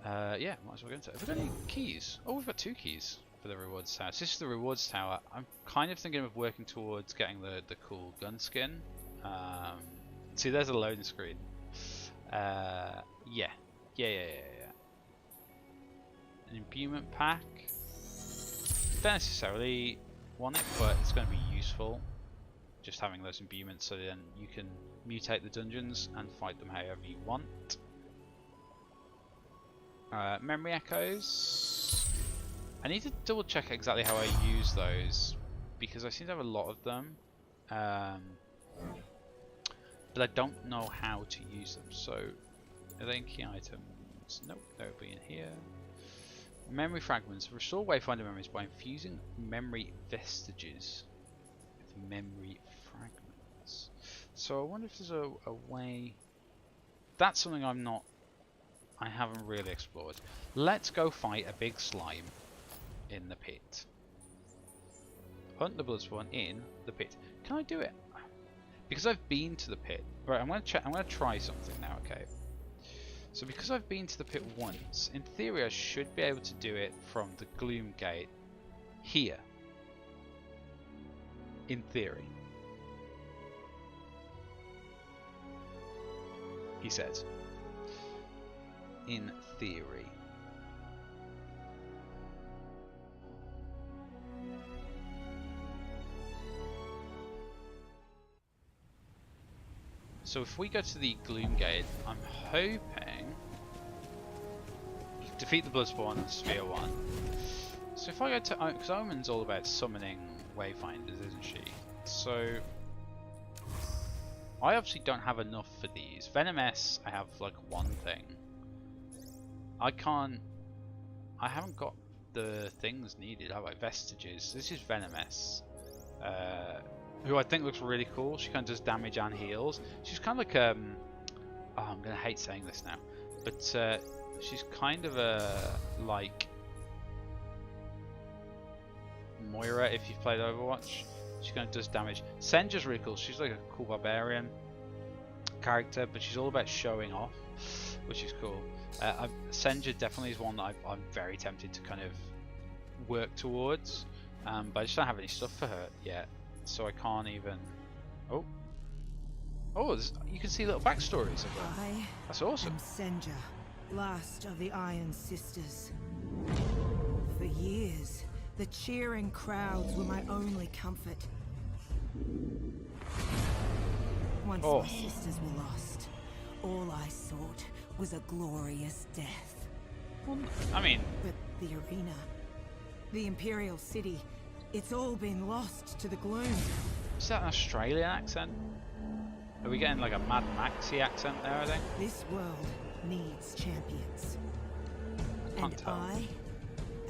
yeah, might as well go into it. Have we got any keys? Oh, we've got 2 keys for the rewards tower. So this is the rewards tower. I'm kind of thinking of working towards getting the cool gun skin. See, there's a loading screen. Yeah. An imbuement pack. Don't necessarily want it, but it's going to be useful. Just having those imbuements, so then you can mutate the dungeons and fight them however you want. Memory echoes. I need to double check exactly how I use those, because I seem to have a lot of them, but I don't know how to use them. So, are they in key items? Nope, they'll be in here. Memory fragments. Restore Wayfinder memories by infusing memory vestiges with memory fragments. So I wonder if there's a way. That's something I haven't really explored. Let's go fight a big slime in the pit. Hunt the bloodspawn in the pit. Can I do it? Because I've been to the pit. Right, I'm gonna try something now, okay? So because I've been to the pit once, in theory I should be able to do it from the Gloom Gate here. In theory. He says. In theory. So if we go to the Gloom Gate, I'm hoping defeat the Bloodspawn and Sphere 1. So if I go to, because Omen's all about summoning Wayfinders, isn't she? So I obviously don't have enough for these. Venom S, I have like one thing. I haven't got the things needed, have I? Vestiges. This is Venom S. Who I think looks really cool. She kind of does damage and heals. She's kind of like oh, I'm gonna hate saying this now, but she's kind of a like Moira if you've played Overwatch. She kind of does damage. Senja's really cool. She's like a cool barbarian character, but she's all about showing off, which is cool. Senja definitely is one that I'm very tempted to kind of work towards, but I just don't have any stuff for her yet. So I can't even. Oh, you can see little backstories of her. That's awesome. I'm Senja, last of the Iron Sisters. For years, the cheering crowds were my only comfort. Once my sisters were lost, all I sought was a glorious death. I mean, but the arena, the Imperial City. It's all been lost to the gloom. Is that an Australian accent? Are we getting like a Mad Maxy accent there, I think? This world needs champions. And I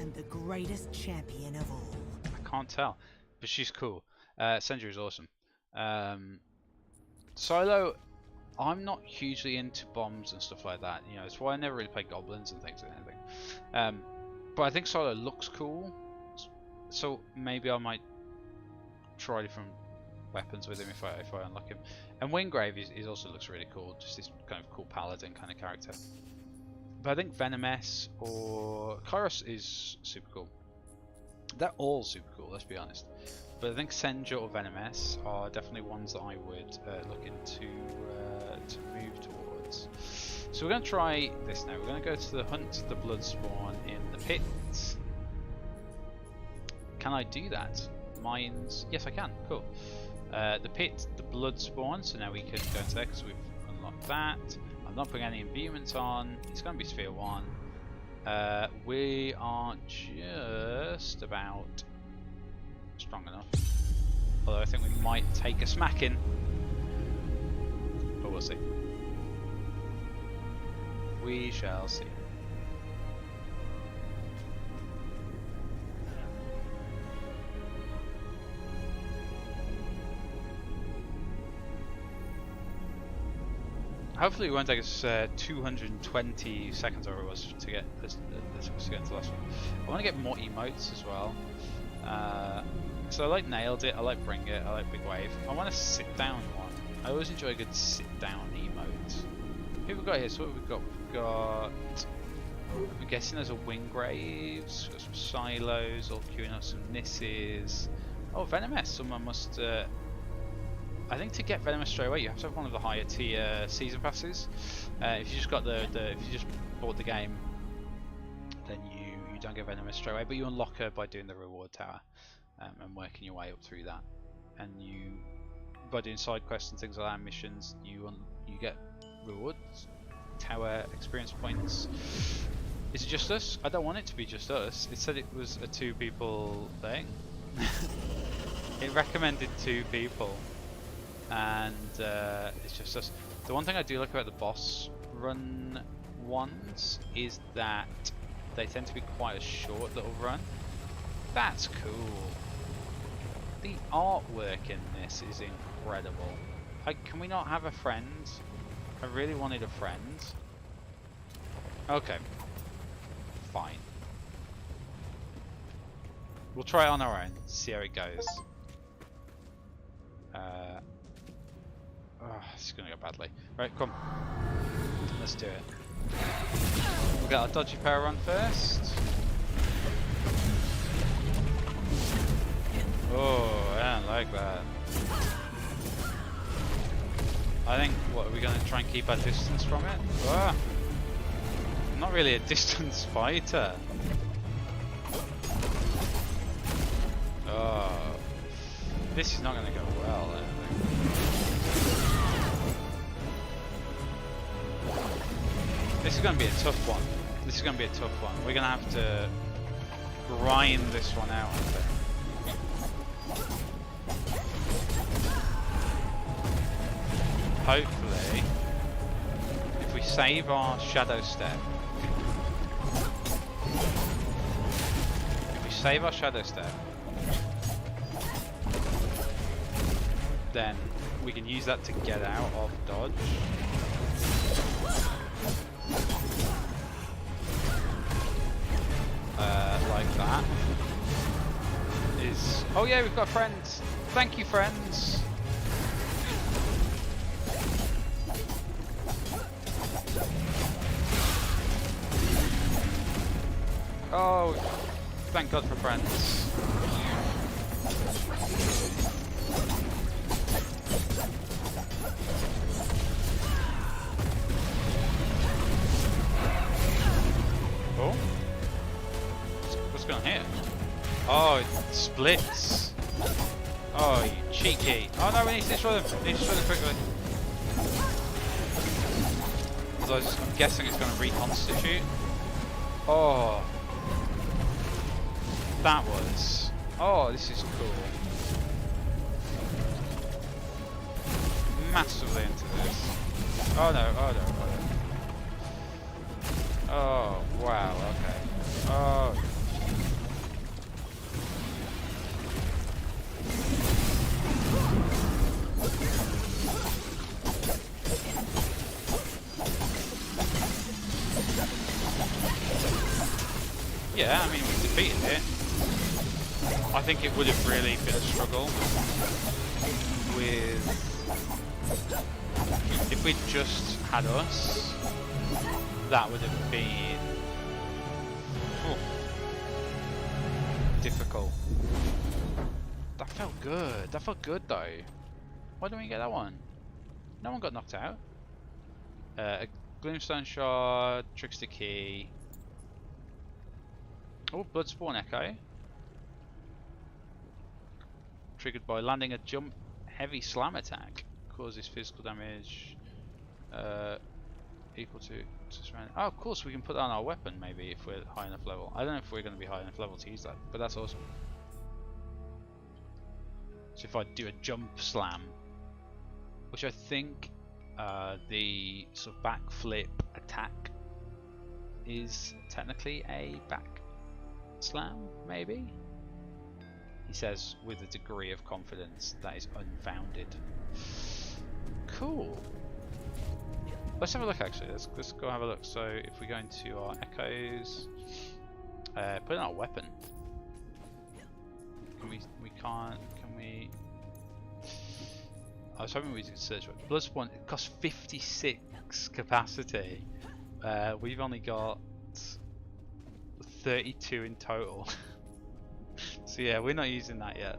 am the greatest champion of all. I can't tell, but she's cool. Senja is awesome. Silo, I'm not hugely into bombs and stuff like that. You know, it's why I never really play goblins and things or anything. But I think Silo looks cool. So maybe I might try different weapons with him if I unlock him. And Wingrave is also looks really cool, just this kind of cool paladin kind of character. But I think Venom S or Kairos is super cool. They're all super cool, let's be honest. But I think Senja or Venom S are definitely ones that I would look into to move towards. So we're going to try this now. We're going to go to the Hunt the Bloodspawn in the pit. Can I do that? Mines? Yes, I can. Cool. The pit, the Bloodspawn. So now we can go into there because we've unlocked that. I'm not putting any imbuements on. It's going to be Sphere 1. We are just about strong enough. Although I think we might take a smacking. But we'll see. We shall see. Hopefully it won't take us 220 seconds or it was to get this to get into the last one. I want to get more emotes as well. So I like Nailed It, I like Bring It, I like Big Wave. I want a sit down one. I always enjoy a good sit down emote. Who have we got here? So what have we got? We've got, I'm guessing there's a Wingraves, we've got some Silos, all queuing up some Nisses. Oh, Venom S, someone must I think to get Venomous straight away, you have to have one of the higher tier season passes. If you just got if you just bought the game, then you don't get Venomous straight away, but you unlock her by doing the reward tower and working your way up through that. And by doing side quests and things like that, missions, you get rewards, tower experience points. Is it just us? I don't want it to be just us. It said it was a 2 people thing. It recommended 2 people, and it's just us. The one thing I do like about the boss run ones is that they tend to be quite a short little run. That's cool. The artwork in this is incredible. Can we not have a friend? I really wanted a friend. Okay. Fine. We'll try it on our own, see how it goes. This is gonna go badly. Right, come. Let's do it. We'll get our dodgy power run first. Oh, I don't like that. I think, what, are we going to try and keep our distance from it? Ah, I'm not really a distance fighter. Oh, this is not going to go well, I don't think. This is going to be a tough one. This is going to be a tough one. We're going to have to grind this one out, I think. Hopefully, if we save our shadow step, then we can use that to get out of dodge. Like that. Oh yeah, we've got friends. Thank you, friends. Oh, thank God for friends. Oh, what's going on here? Oh, it splits. Oh, you cheeky. Oh no, we need to destroy them. We need to destroy them quickly. Otherwise, I'm guessing it's going to reconstitute. Oh, that was. Oh, this is cool. Massively into this. Oh no, oh no, oh no. Oh, wow, okay. Oh. Yeah, I mean, we defeated it. I think it would have really been a struggle with... If we'd just had us, that would have been... difficult. That felt good. That felt good, though. Why didn't we get that one? No one got knocked out. A Gloomstone Shard, Trickster Key... Oh, Bloodspawn Echo. Triggered by landing a jump heavy slam attack. Causes physical damage equal to surrounding. Oh, of course we can put that on our weapon maybe if we're high enough level. I don't know if we're going to be high enough level to use that, but that's awesome. So if I do a jump slam, which I think the sort of backflip attack is technically a back slam, maybe? He says with a degree of confidence that is unfounded. Cool. Let's have a look actually. Let's go have a look. So if we go into our echoes, put in our weapon. Can we can't, can we? I was hoping we could search it. Bloodspawn, it costs 56 capacity. We've only got 32 in total. So yeah, we're not using that yet.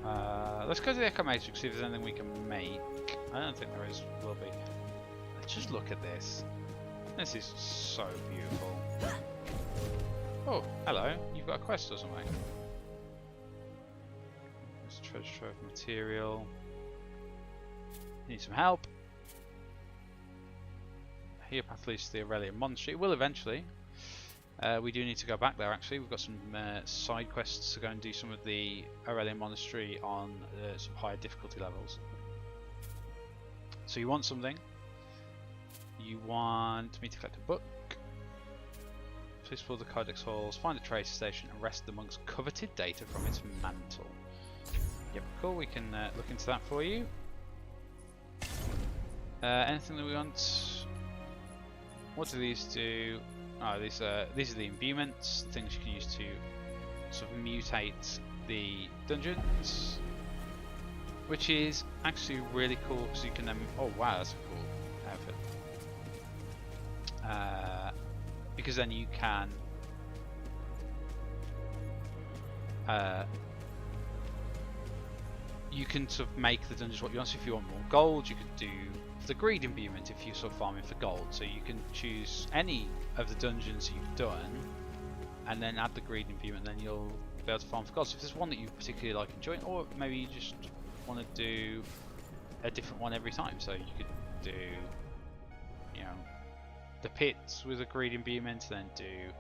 Let's go to the Echo Matrix, see if there's anything we can make. I don't think there is, will be. Let's just look at this. This is so beautiful. Oh, hello. You've got a quest or something. There's a treasure trove material. Need some help. Here path leads to the Aurelian Monastery. It will eventually. We do need to go back there actually. We've got some side quests to go and do some of the Aurelian Monastery on some higher difficulty levels. So you want something. You want me to collect a book. Please explore the Codex halls, find a trace station and wrest the monk's coveted data from its mantle. Yep, cool, we can look into that for you. Anything that we want? What do these do? Oh, these are the imbuements, things you can use to sort of mutate the dungeons, which is actually really cool because you can. Oh wow, that's a cool outfit. Because then you can. You can sort of make the dungeons what you want. So if you want more gold, you could do the greed imbuement if you're sort of farming for gold. So you can choose any of the dungeons you've done and then add the greed imbuement, then you'll be able to farm for gold. So if there's one that you particularly like enjoying, or maybe you just want to do a different one every time, so you could do, you know, the pits with a greed imbuement, then do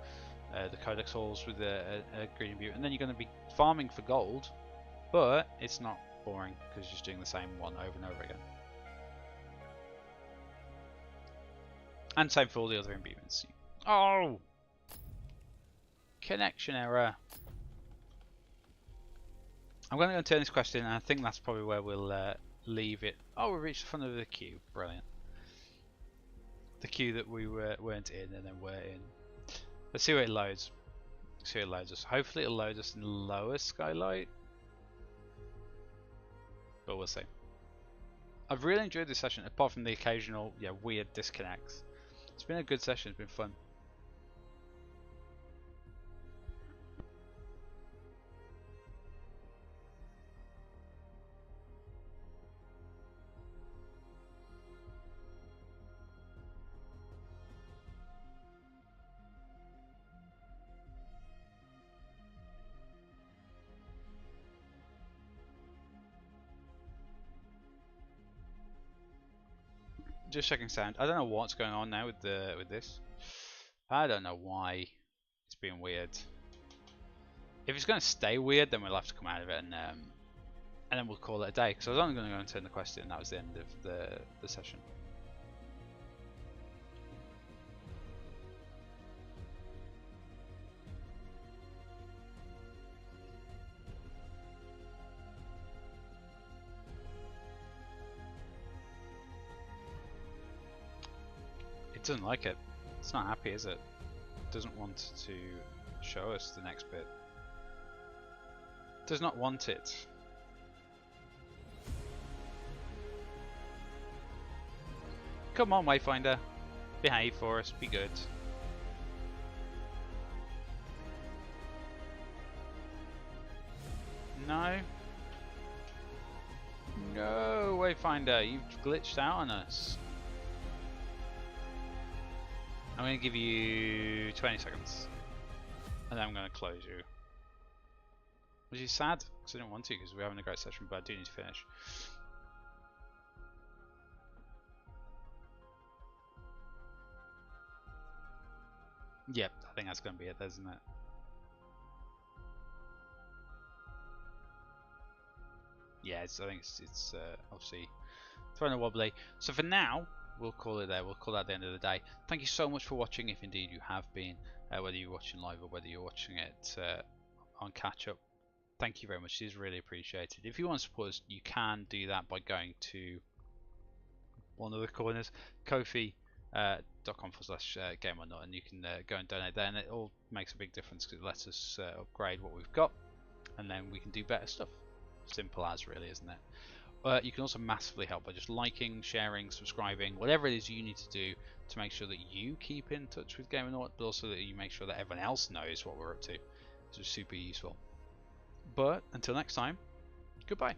the Codex halls with a greed imbuement, and then you're going to be farming for gold, but it's not boring because you're just doing the same one over and over again. And same for all the other imbuements. Oh! Connection error. I'm going to go and turn this quest in, and I think that's probably where we'll leave it. Oh, we reached the front of the queue. Brilliant. The queue that we weren't in, and then we're in. Let's see where it loads. See where it loads us. Hopefully it'll load us in lower skylight. But we'll see. I've really enjoyed this session, apart from the occasional weird disconnects. It's been a good session, it's been fun. Just checking sound. I don't know what's going on now with this. I don't know why it's being weird. If it's going to stay weird, then we'll have to come out of it and then we'll call it a day. Because I was only going to go and turn the quest in. That was the end of the session. It doesn't like it. It's not happy, is it? It doesn't want to show us the next bit. It does not want it. Come on, Wayfinder. Behave for us. Be good. No. No, Wayfinder. You've glitched out on us. I'm going to give you 20 seconds, and then I'm going to close you. Which is sad, because I didn't want to, because we're having a great session, but I do need to finish. Yep, I think that's going to be it, isn't it? Yeah, I think it's obviously throwing a wobbly. So for now, we'll call it there. We'll call that the end of the day. Thank you so much for watching, if indeed you have been, whether you're watching live or whether you're watching it on catch up. Thank you very much. It is really appreciated. If you want to support us, you can do that by going to one of the corners, kofi.com/GameOrNought, and you can go and donate there, and it all makes a big difference because it lets us upgrade what we've got, and then we can do better stuff. Simple as, really, isn't it? You can also massively help by just liking, sharing, subscribing, whatever it is you need to do to make sure that you keep in touch with GameOrNought, but also that you make sure that everyone else knows what we're up to. It's super useful. But until next time, Goodbye.